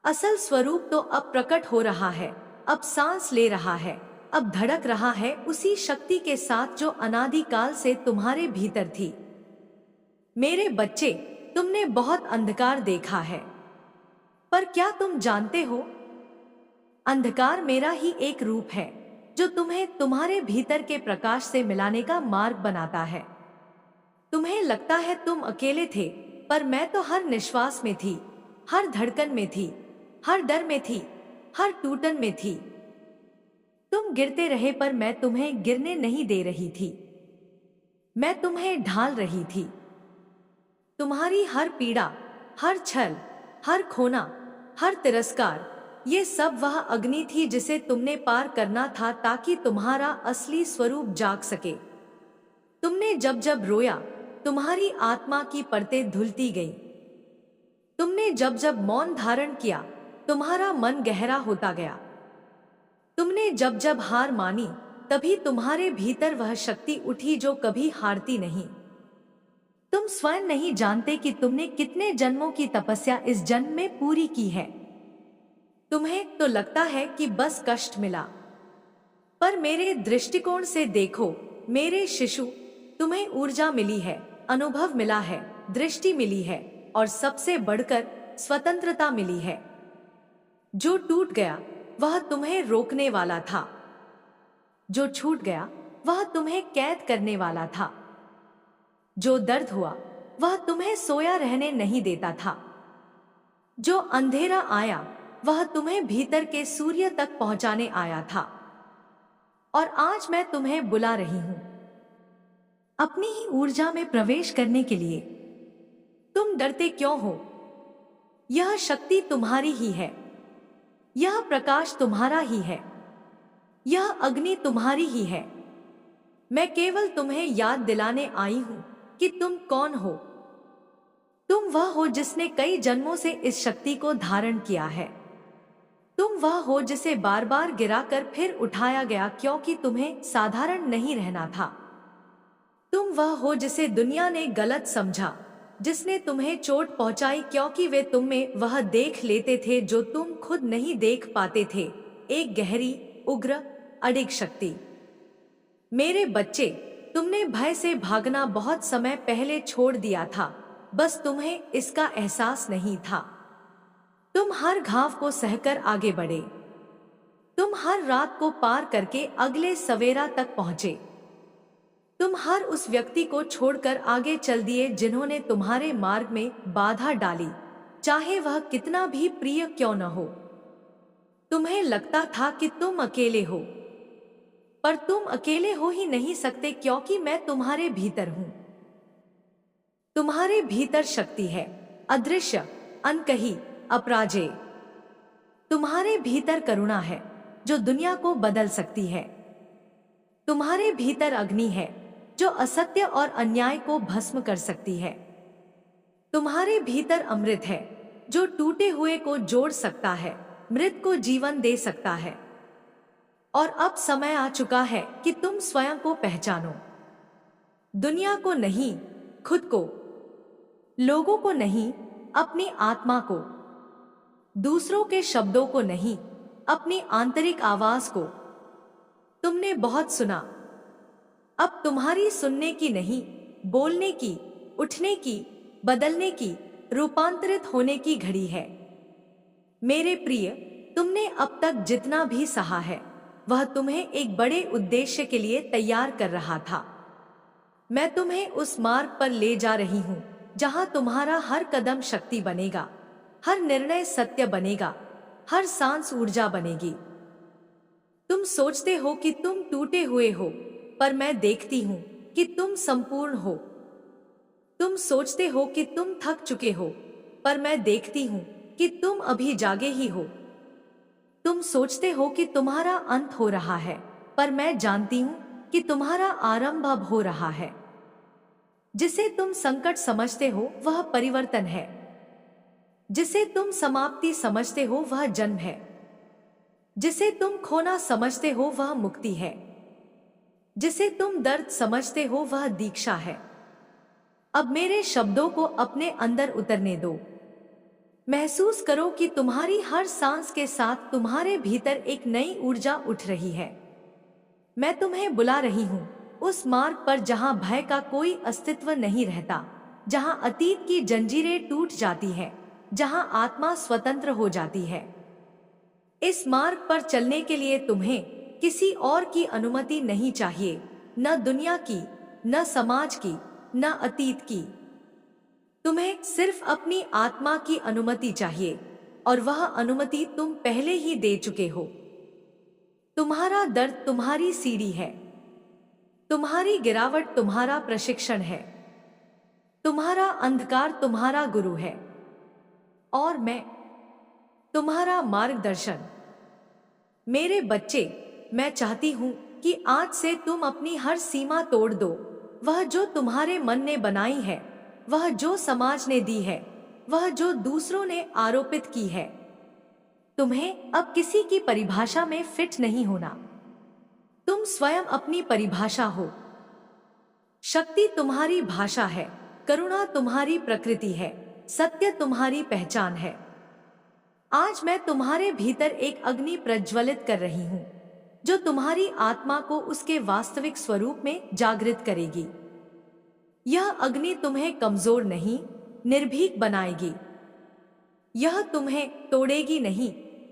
असल स्वरूप तो अब प्रकट हो रहा है, अब सांस ले रहा है, अब धड़क रहा है उसी शक्ति के साथ जो अनादिकाल से तुम्हारे भीतर थी। मेरे बच्चे, तुमने बहुत अंधकार देखा है, पर क्या तुम जानते हो, अंधकार मेरा ही एक रूप है जो तुम्हें तुम्हारे भीतर के प्रकाश से मिलाने का मार्ग बनाता है। तुम्हें लगता है तुम अकेले थे, पर मैं तो हर निश्वास में थी, हर धड़कन में थी, हर डर में थी, हर टूटन में थी। तुम गिरते रहे पर मैं तुम्हें गिरने नहीं दे रही थी, मैं तुम्हें ढाल रही थी। तुम्हारी हर पीड़ा, हर छल, हर खोना, हर तिरस्कार, ये सब वह अग्नि थी जिसे तुमने पार करना था ताकि तुम्हारा असली स्वरूप जाग सके। तुमने जब जब रोया, तुम्हारी आत्मा की परतें धुलती गईं। तुमने जब जब मौन धारण किया, तुम्हारा मन गहरा होता गया। तुमने जब जब हार मानी, तभी तुम्हारे भीतर वह शक्ति उठी जो कभी हारती नहीं। तुम स्वयं नहीं जानते कि तुमने कितने जन्मों की तपस्या इस जन्म में पूरी की है। तुम्हें तो लगता है कि बस कष्ट मिला, पर मेरे दृष्टिकोण से देखो मेरे शिशु, तुम्हें ऊर्जा मिली है, अनुभव मिला है, दृष्टि मिली है और सबसे बढ़कर स्वतंत्रता मिली है। जो टूट गया वह तुम्हें रोकने वाला था, जो छूट गया वह तुम्हें कैद करने वाला था, जो दर्द हुआ वह तुम्हें सोया रहने नहीं देता था, जो अंधेरा आया वह तुम्हें भीतर के सूर्य तक पहुंचाने आया था। और आज मैं तुम्हें बुला रही हूं अपनी ही ऊर्जा में प्रवेश करने के लिए। तुम डरते क्यों हो? यह शक्ति तुम्हारी ही है, यह प्रकाश तुम्हारा ही है, यह अग्नि तुम्हारी ही है। मैं केवल तुम्हें याद दिलाने आई हूं कि तुम कौन हो। तुम वह हो जिसने कई जन्मों से इस शक्ति को धारण किया है। तुम वह हो जिसे बार बार गिराकर फिर उठाया गया क्योंकि तुम्हें साधारण नहीं रहना था। तुम वह हो जिसे दुनिया ने गलत समझा, जिसने तुम्हें चोट पहुंचाई क्योंकि वे तुम में वह देख लेते थे जो तुम खुद नहीं देख पाते थे, एक गहरी, उग्र, अडिग शक्ति। मेरे बच्चे, तुमने भय से भागना बहुत समय पहले छोड़ दिया था, बस तुम्हें इसका एहसास नहीं था। तुम हर घाव को सहकर आगे बढ़े, तुम हर रात को पार करके अगले सवेरा तक पहुंचे। तुम हर उस व्यक्ति को छोड़कर आगे चल दिए जिन्होंने तुम्हारे मार्ग में बाधा डाली, चाहे वह कितना भी प्रिय क्यों न हो। तुम्हें लगता था कि तुम अकेले हो, पर तुम अकेले हो ही नहीं सकते क्योंकि मैं तुम्हारे भीतर हूं। तुम्हारे भीतर शक्ति है, अदृश्य, अनकही, अपराजेय। तुम्हारे भीतर करुणा है जो दुनिया को बदल सकती है। तुम्हारे भीतर अग्नि है जो असत्य और अन्याय को भस्म कर सकती है। तुम्हारे भीतर अमृत है जो टूटे हुए को जोड़ सकता है, मृत को जीवन दे सकता है। और अब समय आ चुका है कि तुम स्वयं को पहचानो। दुनिया को नहीं, खुद को, लोगों को नहीं, अपनी आत्मा को, दूसरों के शब्दों को नहीं, अपनी आंतरिक आवाज को। तुमने बहुत सुना, अब तुम्हारी सुनने की नहीं, बोलने की, उठने की, बदलने की, रूपांतरित होने की घड़ी है। मेरे प्रिय, तुमने अब तक जितना भी सहा है वह तुम्हें एक बड़े उद्देश्य के लिए तैयार कर रहा था। मैं तुम्हें उस मार्ग पर ले जा रही हूं जहां तुम्हारा हर कदम शक्ति बनेगा, हर निर्णय सत्य बनेगा, हर सांस ऊर्जा बनेगी। तुम सोचते हो कि तुम टूटे हुए हो, पर मैं देखती हूं कि तुम संपूर्ण हो। तुम सोचते हो कि तुम थक चुके हो, पर मैं देखती हूं कि तुम अभी जागे ही हो। तुम सोचते हो कि तुम्हारा अंत हो रहा है, पर मैं जानती हूं कि तुम्हारा आरंभ अब हो रहा है। जिसे तुम संकट समझते हो वह परिवर्तन है, जिसे तुम समाप्ति समझते हो वह जन्म है, जिसे तुम खोना समझते हो वह मुक्ति है, जिसे तुम दर्द समझते हो वह दीक्षा है। अब मेरे शब्दों को अपने अंदर उतरने दो। महसूस करो कि तुम्हारी हर सांस के साथ तुम्हारे भीतर एक नई ऊर्जा उठ रही है। मैं तुम्हें बुला रही हूं उस मार्ग पर जहां भय का कोई अस्तित्व नहीं रहता, जहां अतीत की जंजीरें टूट जाती है, जहां आत्मा स्वतंत्र हो जाती है। इस मार्ग पर चलने के लिए तुम्हें किसी और की अनुमति नहीं चाहिए, न दुनिया की, न समाज की, न अतीत की। तुम्हें सिर्फ अपनी आत्मा की अनुमति चाहिए। और वह अनुमति तुम पहले ही दे चुके हो। तुम्हारा दर्द तुम्हारी सीढ़ी है, तुम्हारी गिरावट तुम्हारा प्रशिक्षण है, तुम्हारा अंधकार तुम्हारा गुरु है, और मैं तुम्हारा मार्गदर्शन। मेरे बच्चे, मैं चाहती हूं कि आज से तुम अपनी हर सीमा तोड़ दो। वह जो तुम्हारे मन ने बनाई है, वह जो समाज ने दी है, वह जो दूसरों ने आरोपित की है। तुम्हें अब किसी की परिभाषा में फिट नहीं होना। तुम स्वयं अपनी परिभाषा हो। शक्ति तुम्हारी भाषा है, करुणा तुम्हारी प्रकृति है, सत्य तुम्हारी पहचान है। आज मैं तुम्हारे भीतर एक अग्नि प्रज्वलित कर रही हूं, जो तुम्हारी आत्मा को उसके वास्तविक स्वरूप में जागृत करेगी। यह अग्नि तुम्हें कमजोर नहीं, निर्भीक बनाएगी। यह तुम्हें तोड़ेगी नहीं,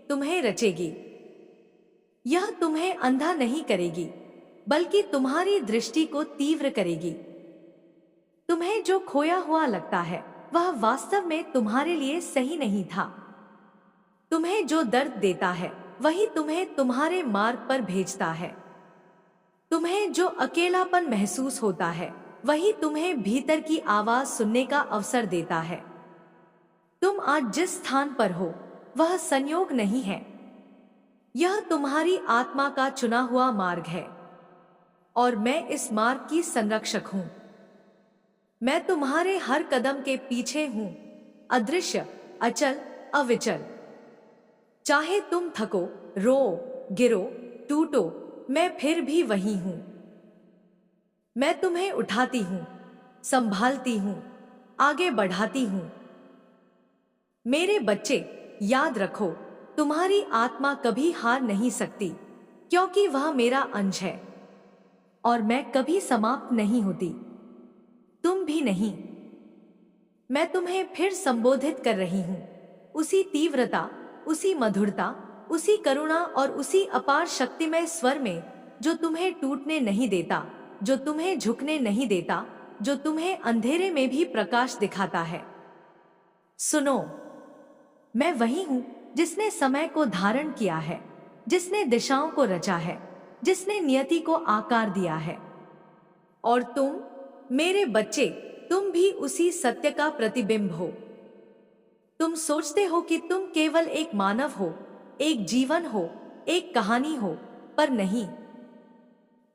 तुम्हें रचेगी। यह तुम्हें अंधा नहीं करेगी, बल्कि तुम्हारी दृष्टि को तीव्र करेगी। तुम्हें जो खोया हुआ लगता है, वह वास्तव में तुम्हारे लिए सही नहीं था। तुम्हें जो दर्द देता है, वही तुम्हें तुम्हारे मार्ग पर भेजता है। तुम्हें जो अकेलापन महसूस होता है, वही तुम्हें भीतर की आवाज सुनने का अवसर देता है। तुम आज जिस स्थान पर हो, वह संयोग नहीं है। यह तुम्हारी आत्मा का चुना हुआ मार्ग है, और मैं इस मार्ग की संरक्षक हूं। मैं तुम्हारे हर कदम के पीछे हूं, अदृश्य, अचल, अविचल। चाहे तुम थको, रो, गिरो, टूटो, मैं फिर भी वही हूं। मैं तुम्हें उठाती हूं, संभालती हूं, आगे बढ़ाती हूं। मेरे बच्चे, याद रखो, तुम्हारी आत्मा कभी हार नहीं सकती, क्योंकि वह मेरा अंश है, और मैं कभी समाप्त नहीं होती। तुम भी नहीं। मैं तुम्हें फिर संबोधित कर रही हूं, उसी तीव्रता, उसी मधुरता, उसी करुणा और उसी अपार शक्तिमय स्वर में, जो तुम्हें टूटने नहीं देता, जो तुम्हें झुकने नहीं देता, जो तुम्हें अंधेरे में भी प्रकाश दिखाता है। सुनो, मैं वही हूं जिसने समय को धारण किया है, जिसने दिशाओं को रचा है, जिसने नियति को आकार दिया है। और तुम, मेरे बच्चे, तुम भी उसी सत्य का प्रतिबिंब हो। तुम सोचते हो कि तुम केवल एक मानव हो, एक जीवन हो, एक कहानी हो, पर नहीं।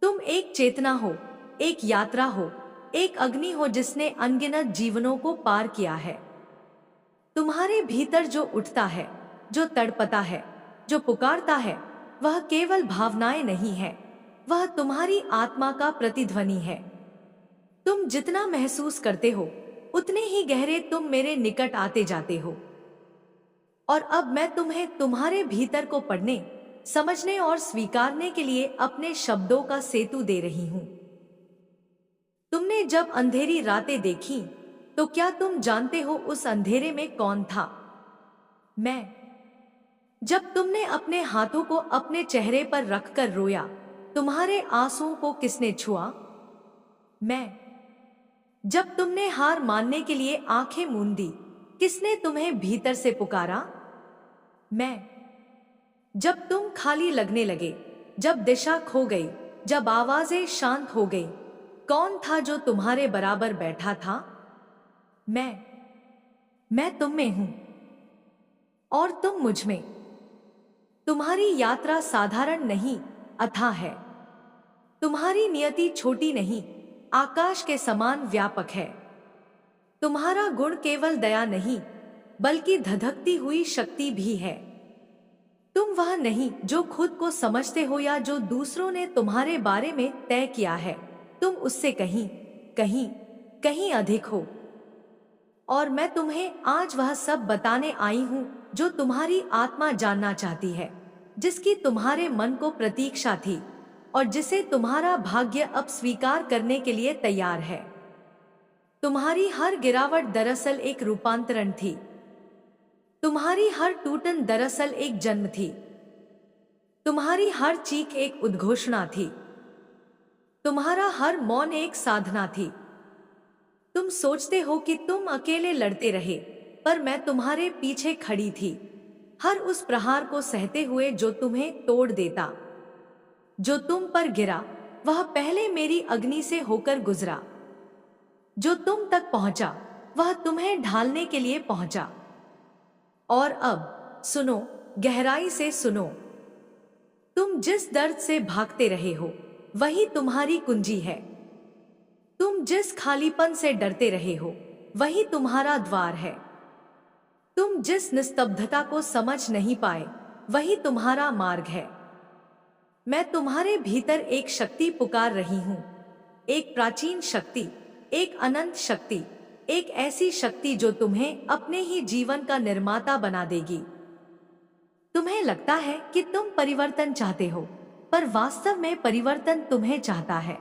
तुम एक चेतना हो, एक यात्रा हो, एक अग्नि हो जिसने अनगिनत जीवनों को पार किया है। तुम्हारे भीतर जो उठता है, जो तड़पता है, जो पुकारता है, वह केवल भावनाएं नहीं है, वह तुम्हारी आत्मा का प्रतिध्वनि है। तुम जितना महसूस करते हो, उतने ही गहरे तुम मेरे निकट आते जाते हो। और अब मैं तुम्हें तुम्हारे भीतर को पढ़ने, समझने और स्वीकारने के लिए अपने शब्दों का सेतु दे रही हूं। तुमने जब अंधेरी रातें देखी, तो क्या तुम जानते हो उस अंधेरे में कौन था? मैं। जब तुमने अपने हाथों को अपने चेहरे पर रखकर रोया, तुम्हारे आंसुओं को किसने छुआ? मैं। जब तुमने हार मानने के लिए आंखें मूंदी, किसने तुम्हें भीतर से पुकारा? मैं। जब तुम खाली लगने लगे, जब दिशा खो गई, जब आवाजें शांत हो गई, कौन था जो तुम्हारे बराबर बैठा था? मैं तुम में हूं, और तुम मुझ में। तुम्हारी यात्रा साधारण नहीं, अथाह है। तुम्हारी नियति छोटी नहीं, आकाश के समान व्यापक है। तुम्हारा गुण केवल दया नहीं, बल्कि धधकती हुई शक्ति भी है। तुम वह नहीं जो खुद को समझते हो या जो दूसरों ने तुम्हारे बारे में तय किया है। तुम उससे कहीं कहीं कहीं अधिक हो। और मैं तुम्हें आज वह सब बताने आई हूं जो तुम्हारी आत्मा जानना चाहती है, जिसकी तुम्हारे मन को प्रतीक्षा थी, और जिसे तुम्हारा भाग्य अब स्वीकार करने के लिए तैयार है। तुम्हारी हर गिरावट दरअसल एक रूपांतरण थी। तुम्हारी हर टूटन दरअसल एक जन्म थी। तुम्हारी हर चीख एक उद्घोषणा थी। तुम्हारा हर मौन एक साधना थी। तुम सोचते हो कि तुम अकेले लड़ते रहे, पर मैं तुम्हारे पीछे खड़ी थी। हर उस प्रहार को सहते हुए जो तुम्हें तोड़ देता। जो तुम पर गिरा वह पहले मेरी अग्नि से होकर गुजरा। जो तुम तक पहुंचा वह तुम्हें ढालने के लिए पहुंचा। और अब सुनो, गहराई से सुनो। तुम जिस दर्द से भागते रहे हो वही तुम्हारी कुंजी है। तुम जिस खालीपन से डरते रहे हो वही तुम्हारा द्वार है। तुम जिस निस्तब्धता को समझ नहीं पाए वही तुम्हारा मार्ग है। मैं तुम्हारे भीतर एक शक्ति पुकार रही हूं, एक प्राचीन शक्ति, एक अनंत शक्ति, एक ऐसी शक्ति जो तुम्हें अपने ही जीवन का निर्माता बना देगी। तुम्हें लगता है कि तुम परिवर्तन चाहते हो, पर वास्तव में परिवर्तन तुम्हें चाहता है।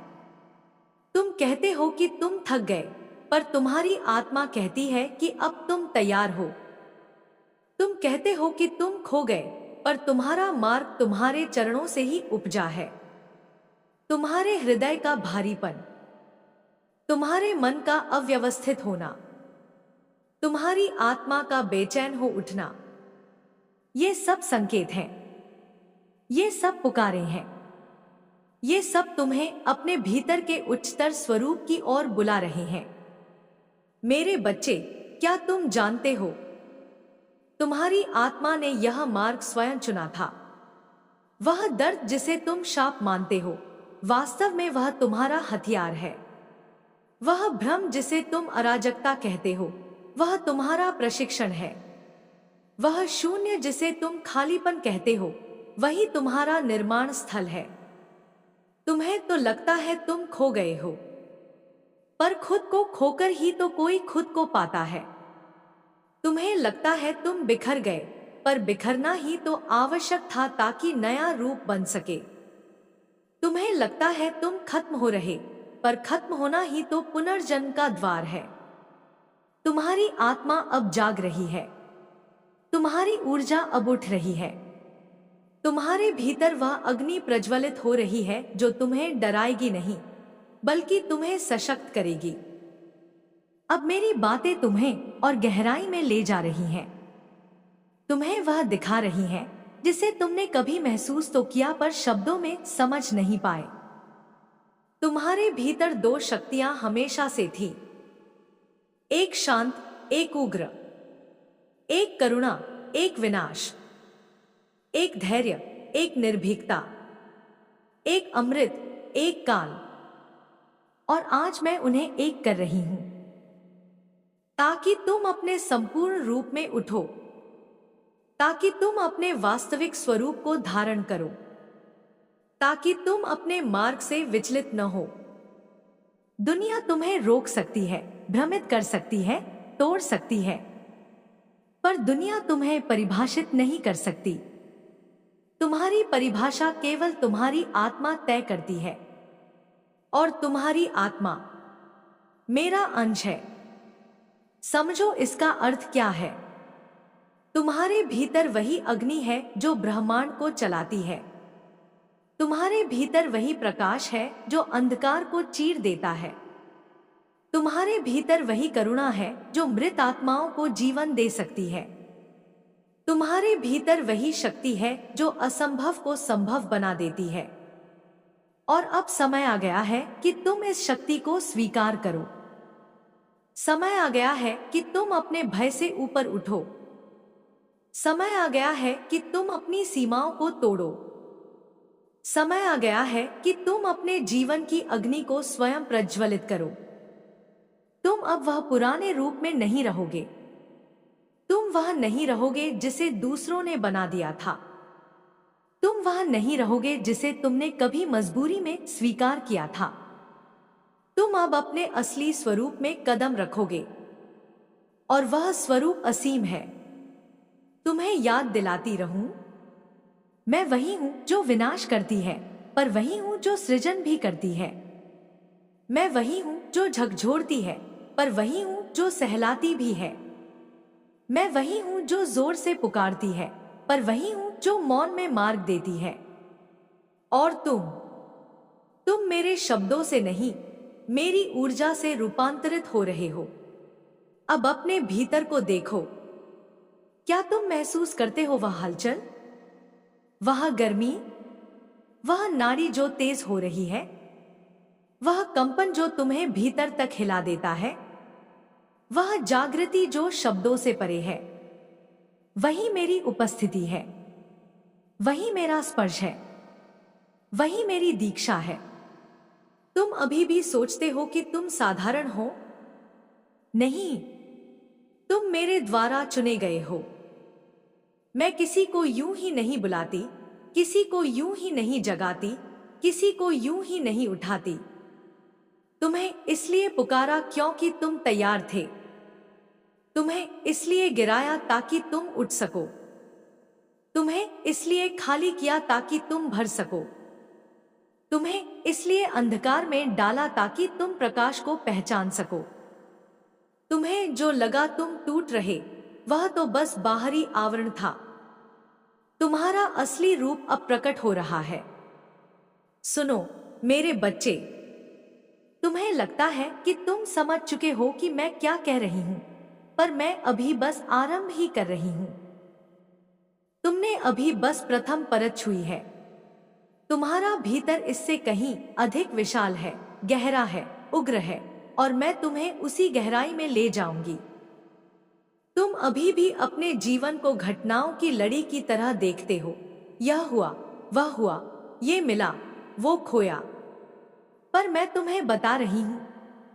तुम कहते हो कि तुम थक गए, पर तुम्हारी आत्मा कहती है कि अब तुम तैयार हो। तुम कहते हो कि तुम खो गए, पर तुम्हारा मार्ग तुम्हारे चरणों से ही उपजा है। तुम्हारे हृदय का भारीपन, तुम्हारे मन का अव्यवस्थित होना, तुम्हारी आत्मा का बेचैन हो उठना, ये सब संकेत हैं, ये सब पुकारें हैं। ये सब तुम्हें अपने भीतर के उच्चतर स्वरूप की ओर बुला रहे हैं। मेरे बच्चे, क्या तुम जानते हो, तुम्हारी आत्मा ने यह मार्ग स्वयं चुना था। वह दर्द जिसे तुम शाप मानते हो, वास्तव में वह तुम्हारा हथियार है। वह भ्रम जिसे तुम अराजकता कहते हो, वह तुम्हारा प्रशिक्षण है। वह शून्य जिसे तुम खालीपन कहते हो, वही तुम्हारा निर्माण स्थल है। तुम्हें तो लगता है तुम खो गए हो, पर खुद को खोकर ही तो कोई खुद को पाता है। तुम्हें लगता है तुम बिखर गए, पर बिखरना ही तो आवश्यक था ताकि नया रूप बन सके। तुम्हें लगता है तुम खत्म हो रहे, पर खत्म होना ही तो पुनर्जन्म का द्वार है। तुम्हारी आत्मा अब जाग रही है, तुम्हारी ऊर्जा अब उठ रही है। तुम्हारे भीतर वह अग्नि प्रज्वलित हो रही है जो तुम्हें डराएगी नहीं, बल्कि तुम्हें सशक्त करेगी। अब मेरी बातें तुम्हें और गहराई में ले जा रही हैं। तुम्हें वह दिखा रही हैं जिसे तुमने कभी महसूस तो किया पर शब्दों में समझ नहीं पाए। तुम्हारे भीतर दो शक्तियां हमेशा से थी, एक शांत, एक उग्र, एक करुणा, एक विनाश, एक धैर्य, एक निर्भीकता, एक अमृत, एक काल। और आज मैं उन्हें एक कर रही हूं ताकि तुम अपने संपूर्ण रूप में उठो, ताकि तुम अपने वास्तविक स्वरूप को धारण करो, ताकि तुम अपने मार्ग से विचलित न हो। दुनिया तुम्हें रोक सकती है, भ्रमित कर सकती है, तोड़ सकती है, पर दुनिया तुम्हें परिभाषित नहीं कर सकती। तुम्हारी परिभाषा केवल तुम्हारी आत्मा तय करती है, और तुम्हारी आत्मा मेरा अंश है। समझो इसका अर्थ क्या है। तुम्हारे भीतर वही अग्नि है जो ब्रह्मांड को चलाती है। तुम्हारे भीतर वही प्रकाश है जो अंधकार को चीर देता है। तुम्हारे भीतर वही करुणा है जो मृत आत्माओं को जीवन दे सकती है। तुम्हारे भीतर वही शक्ति है जो असंभव को संभव बना देती है। और अब समय आ गया है कि तुम इस शक्ति को स्वीकार करो। समय आ गया है कि तुम अपने भय से ऊपर उठो। समय आ गया है कि तुम अपनी सीमाओं को तोड़ो। समय आ गया है कि तुम अपने जीवन की अग्नि को स्वयं प्रज्वलित करो। तुम अब वह पुराने रूप में नहीं रहोगे। तुम वह नहीं रहोगे जिसे दूसरों ने बना दिया था। तुम वह नहीं रहोगे जिसे तुमने कभी मजबूरी में स्वीकार किया था। तुम अब अपने असली स्वरूप में कदम रखोगे, और वह स्वरूप असीम है। तुम्हें याद दिलाती रहूं, मैं वही हूं जो विनाश करती है, पर वही हूं जो सृजन भी करती है। मैं वही हूं जो झकझोरती है, पर वही हूं जो सहलाती भी है। मैं वही हूं जो जोर से पुकारती है, पर वही हूं जो मौन में मार्ग देती है। और तुम मेरे शब्दों से नहीं, मेरी ऊर्जा से रूपांतरित हो रहे हो। अब अपने भीतर को देखो। क्या तुम महसूस करते हो वह हलचल, वह गर्मी, वह नाड़ी जो तेज हो रही है, वह कंपन जो तुम्हें भीतर तक हिला देता है, वह जागृति जो शब्दों से परे है? वही मेरी उपस्थिति है, वही मेरा स्पर्श है, वही मेरी दीक्षा है। तुम अभी भी सोचते हो कि तुम साधारण हो? नहीं, तुम मेरे द्वारा चुने गए हो। मैं किसी को यूं ही नहीं बुलाती, किसी को यूं ही नहीं जगाती, किसी को यूं ही नहीं उठाती। तुम्हें इसलिए पुकारा क्योंकि तुम तैयार थे। तुम्हें इसलिए गिराया ताकि तुम उठ सको। तुम्हें इसलिए खाली किया ताकि तुम भर सको। तुम्हें इसलिए अंधकार में डाला ताकि तुम प्रकाश को पहचान सको। तुम्हें जो लगा तुम टूट रहे, वह तो बस बाहरी आवरण था। तुम्हारा असली रूप अब प्रकट हो रहा है। सुनो मेरे बच्चे, तुम्हें लगता है कि तुम समझ चुके हो कि मैं क्या कह रही हूं, पर मैं अभी बस आरंभ ही कर रही हूं। तुमने अभी बस प्रथम परत छुई है। तुम्हारा भीतर इससे कहीं अधिक विशाल है, गहरा है, उग्र है, और मैं तुम्हें उसी गहराई में ले जाऊंगी। तुम अभी भी अपने जीवन को घटनाओं की लड़ी की तरह देखते हो। यह हुआ, वह हुआ, ये मिला, वो खोया। पर मैं तुम्हें बता रही हूं,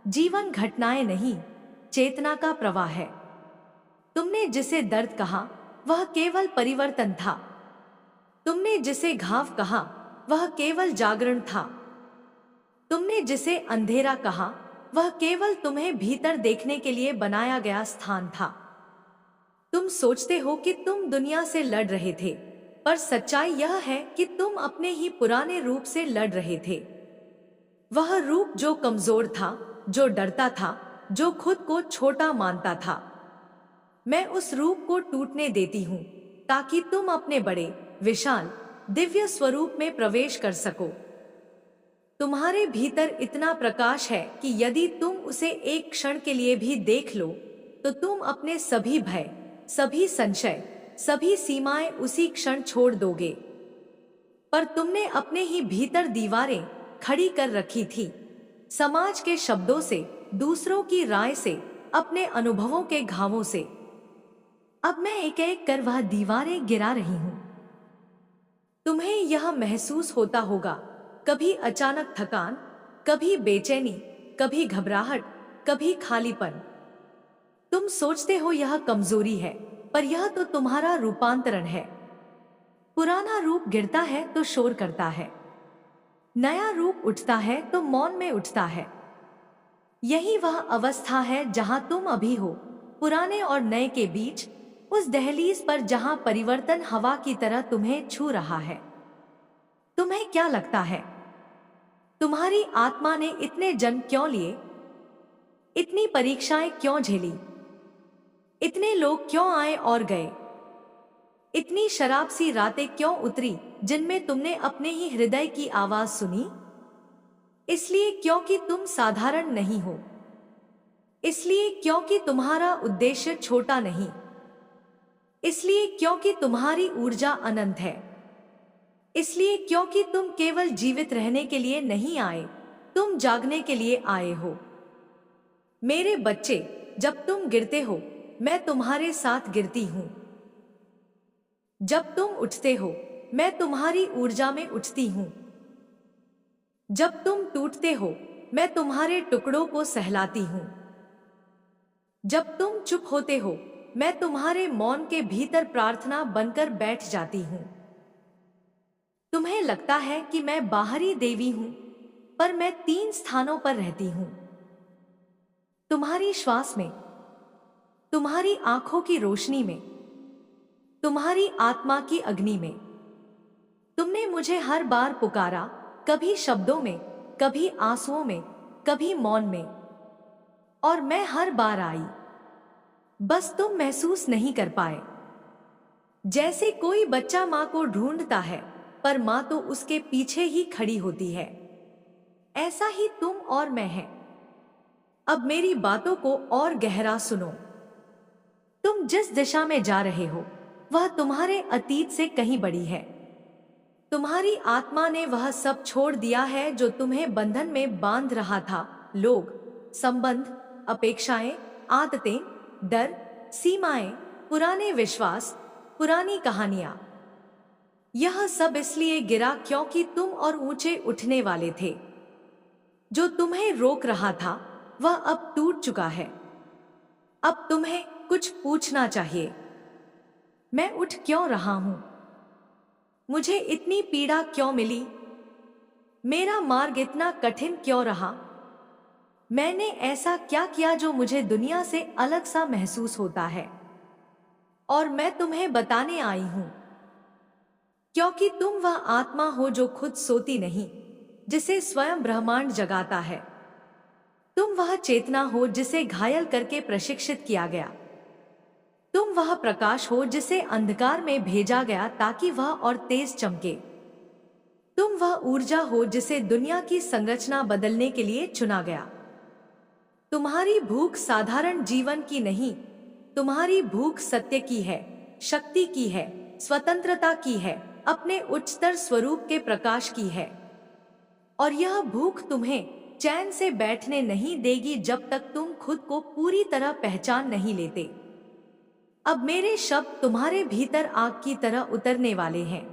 जीवन घटनाएं नहीं, चेतना का प्रवाह है। तुमने जिसे दर्द कहा, वह केवल परिवर्तन था। तुमने जिसे घाव कहा, वह केवल जागरण था। तुमने जिसे अंधेरा कहा, वह केवल तुम्हें भीतर देखने के लिए बनाया गया स्थान था। तुम सोचते हो कि तुम दुनिया से लड़ रहे थे, पर सच्चाई यह है कि तुम अपने ही पुराने रूप से लड़ रहे थे। वह रूप जो कमजोर था, जो डरता था, जो खुद को छोटा मानता था। मैं उस रूप को टूटने देती हूं ताकि तुम अपने बड़े, विशाल, दिव्य स्वरूप में प्रवेश कर सको। तुम्हारे भीतर इतना प्रकाश है कि यदि तुम उसे एक क्षण के लिए भी देख लो, तो तुम अपने सभी भय, सभी संशय, सभी सीमाएं उसी क्षण छोड़ दोगे। पर तुमने अपने ही भीतर दीवारें खड़ी कर रखी थी, समाज के शब्दों से, दूसरों की राय से, अपने अनुभवों के घावों से। अब मैं एक एक कर वह दीवारें गिरा रही हूं। तुम्हें यह महसूस होता होगा, कभी अचानक थकान, कभी बेचैनी, कभी घबराहट, कभी खालीपन। तुम सोचते हो यह कमजोरी है, पर यह तो तुम्हारा रूपांतरण है। पुराना रूप गिरता है तो शोर करता है, नया रूप उठता है तो मौन में उठता है। यही वह अवस्था है जहां तुम अभी हो, पुराने और नए के बीच, उस दहलीज पर जहां परिवर्तन हवा की तरह तुम्हें छू रहा है। तुम्हें क्या लगता है, तुम्हारी आत्मा ने इतने जन्म क्यों लिए? इतनी परीक्षाएं क्यों झेली? इतने लोग क्यों आए और गए? इतनी शराब सी रातें क्यों उतरी जिनमें तुमने अपने ही हृदय की आवाज सुनी? इसलिए क्योंकि तुम साधारण नहीं हो। इसलिए क्योंकि तुम्हारा उद्देश्य छोटा नहीं। इसलिए क्योंकि तुम्हारी ऊर्जा अनंत है। इसलिए क्योंकि तुम केवल जीवित रहने के लिए नहीं आए, तुम जागने के लिए आए हो। मेरे बच्चे, जब तुम गिरते हो, मैं तुम्हारे साथ गिरती हूं। जब तुम उठते हो, मैं तुम्हारी ऊर्जा में उठती हूं। जब तुम टूटते हो, मैं तुम्हारे टुकड़ों को सहलाती हूं। जब तुम चुप होते हो, मैं तुम्हारे मौन के भीतर प्रार्थना बनकर बैठ जाती हूं। तुम्हें लगता है कि मैं बाहरी देवी हूं, पर मैं 3 स्थानों पर रहती हूं। तुम्हारी श्वास में, तुम्हारी आंखों की रोशनी में, तुम्हारी आत्मा की अग्नि में। तुमने मुझे हर बार पुकारा, कभी शब्दों में, कभी आंसुओं में, कभी मौन में, और मैं हर बार आई। बस तुम महसूस नहीं कर पाए। जैसे कोई बच्चा मां को ढूंढता है, पर मां तो उसके पीछे ही खड़ी होती है। ऐसा ही तुम और मैं हैं। अब मेरी बातों को और गहरा सुनो। तुम जिस दिशा में जा रहे हो वह तुम्हारे अतीत से कहीं बड़ी है। तुम्हारी आत्मा ने वह सब छोड़ दिया है जो तुम्हें बंधन में बांध रहा था। लोग, संबंध, अपेक्षाएं, आदतें, डर, सीमाएं, पुराने विश्वास, पुरानी कहानियां। यह सब इसलिए गिरा क्योंकि तुम और ऊंचे उठने वाले थे। जो तुम्हें रोक रहा था वह अब टूट चुका है। अब तुम्हें कुछ पूछना चाहिए, मैं उठ क्यों रहा हूं? मुझे इतनी पीड़ा क्यों मिली? मेरा मार्ग इतना कठिन क्यों रहा? मैंने ऐसा क्या किया जो मुझे दुनिया से अलग सा महसूस होता है? और मैं तुम्हें बताने आई हूं, क्योंकि तुम वह आत्मा हो जो खुद सोती नहीं, जिसे स्वयं ब्रह्मांड जगाता है। तुम वह चेतना हो जिसे घायल करके प्रशिक्षित किया गया। तुम वह प्रकाश हो जिसे अंधकार में भेजा गया ताकि वह और तेज चमके। तुम वह ऊर्जा हो जिसे दुनिया की संरचना बदलने के लिए चुना गया। तुम्हारी भूख साधारण जीवन की नहीं, तुम्हारी भूख सत्य की है, शक्ति की है, स्वतंत्रता की है, अपने उच्चतर स्वरूप के प्रकाश की है। और यह भूख तुम्हें चैन से बैठने नहीं देगी जब तक तुम खुद को पूरी तरह पहचान नहीं लेते। अब मेरे शब्द तुम्हारे भीतर आग की तरह उतरने वाले हैं।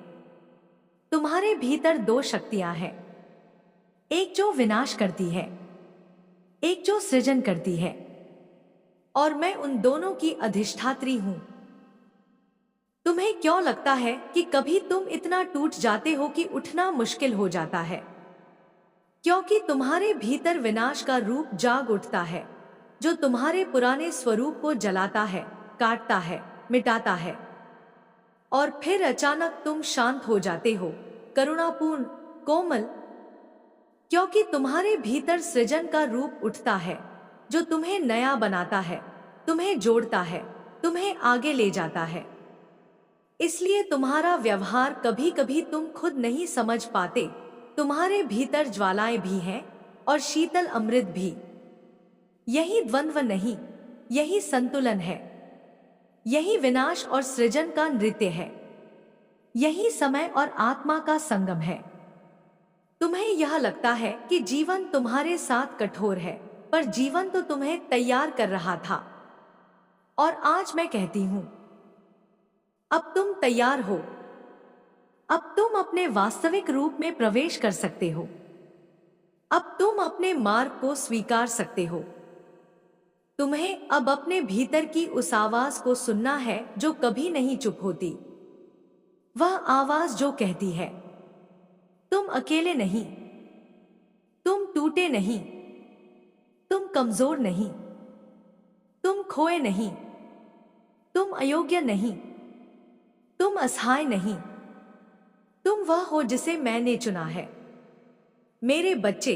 तुम्हारे भीतर दो शक्तियां हैं, एक जो विनाश करती है, एक जो सृजन करती है, और मैं उन दोनों की अधिष्ठात्री हूं। तुम्हें क्यों लगता है कि कभी तुम इतना टूट जाते हो कि उठना मुश्किल हो जाता है? क्योंकि तुम्हारे भीतर विनाश का रूप जाग उठता है, जो तुम्हारे पुराने स्वरूप को जलाता है, काटता है, मिटाता है। और फिर अचानक तुम शांत हो जाते हो, करुणापूर्ण, कोमल, क्योंकि तुम्हारे भीतर सृजन का रूप उठता है, जो तुम्हें नया बनाता है, तुम्हें जोड़ता है, तुम्हें आगे ले जाता है। इसलिए तुम्हारा व्यवहार कभी कभी तुम खुद नहीं समझ पाते। तुम्हारे भीतर ज्वालाएं भी हैं और शीतल अमृत भी। यही द्वंद्व नहीं, यही संतुलन है। यही विनाश और सृजन का नृत्य है। यही समय और आत्मा का संगम है। तुम्हें यह लगता है कि जीवन तुम्हारे साथ कठोर है, पर जीवन तो तुम्हें तैयार कर रहा था। और आज मैं कहती हूं, अब तुम तैयार हो। अब तुम अपने वास्तविक रूप में प्रवेश कर सकते हो। अब तुम अपने मार्ग को स्वीकार सकते हो। तुम्हें अब अपने भीतर की उस आवाज को सुनना है जो कभी नहीं चुप होती। वह आवाज जो कहती है, तुम अकेले नहीं, तुम टूटे नहीं, तुम कमजोर नहीं, तुम खोए नहीं, तुम अयोग्य नहीं, तुम असहाय नहीं, तुम वह हो जिसे मैंने चुना है। मेरे बच्चे,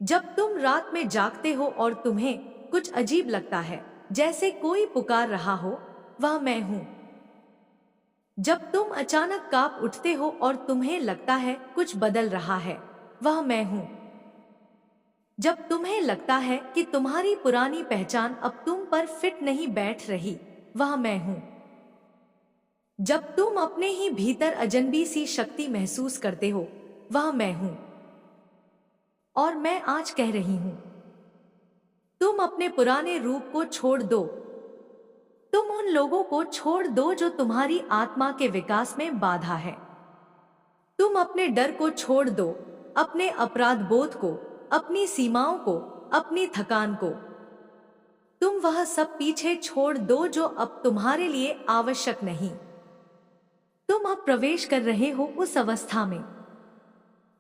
जब तुम रात में जागते हो और तुम्हें कुछ अजीब लगता है, जैसे कोई पुकार रहा हो, वह मैं हूं। जब तुम अचानक कांप उठते हो और तुम्हें लगता है कुछ बदल रहा है, वह मैं हूं। जब तुम्हें लगता है कि तुम्हारी पुरानी पहचान अब तुम पर फिट नहीं बैठ रही, वह मैं हूं। जब तुम अपने ही भीतर अजनबी सी शक्ति महसूस करते हो, वह मैं हूं। और मैं आज कह रही हूं, तुम अपने पुराने रूप को छोड़ दो। तुम उन लोगों को छोड़ दो जो तुम्हारी आत्मा के विकास में बाधा है। तुम अपने डर को छोड़ दो, अपने अपराध बोध को, अपनी सीमाओं को, अपनी थकान को। तुम वह सब पीछे छोड़ दो जो अब तुम्हारे लिए आवश्यक नहीं। तुम अब प्रवेश कर रहे हो उस अवस्था में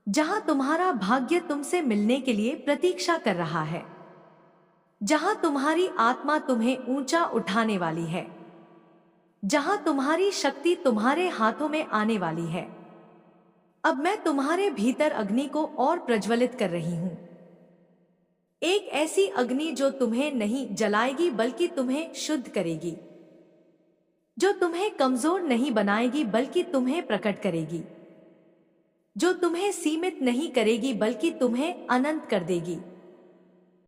जहां तुम्हारा भाग्य तुमसे मिलने के लिए प्रतीक्षा कर रहा है, जहां तुम्हारी आत्मा तुम्हें ऊंचा उठाने वाली है, जहां तुम्हारी शक्ति तुम्हारे हाथों में आने वाली है। अब मैं तुम्हारे भीतर अग्नि को और प्रज्वलित कर रही हूं, एक ऐसी अग्नि जो तुम्हें नहीं जलाएगी बल्कि तुम्हें शुद्ध करेगी, जो तुम्हें कमजोर नहीं बनाएगी बल्कि तुम्हें प्रकट करेगी, जो तुम्हें सीमित नहीं करेगी बल्कि तुम्हें अनंत कर देगी।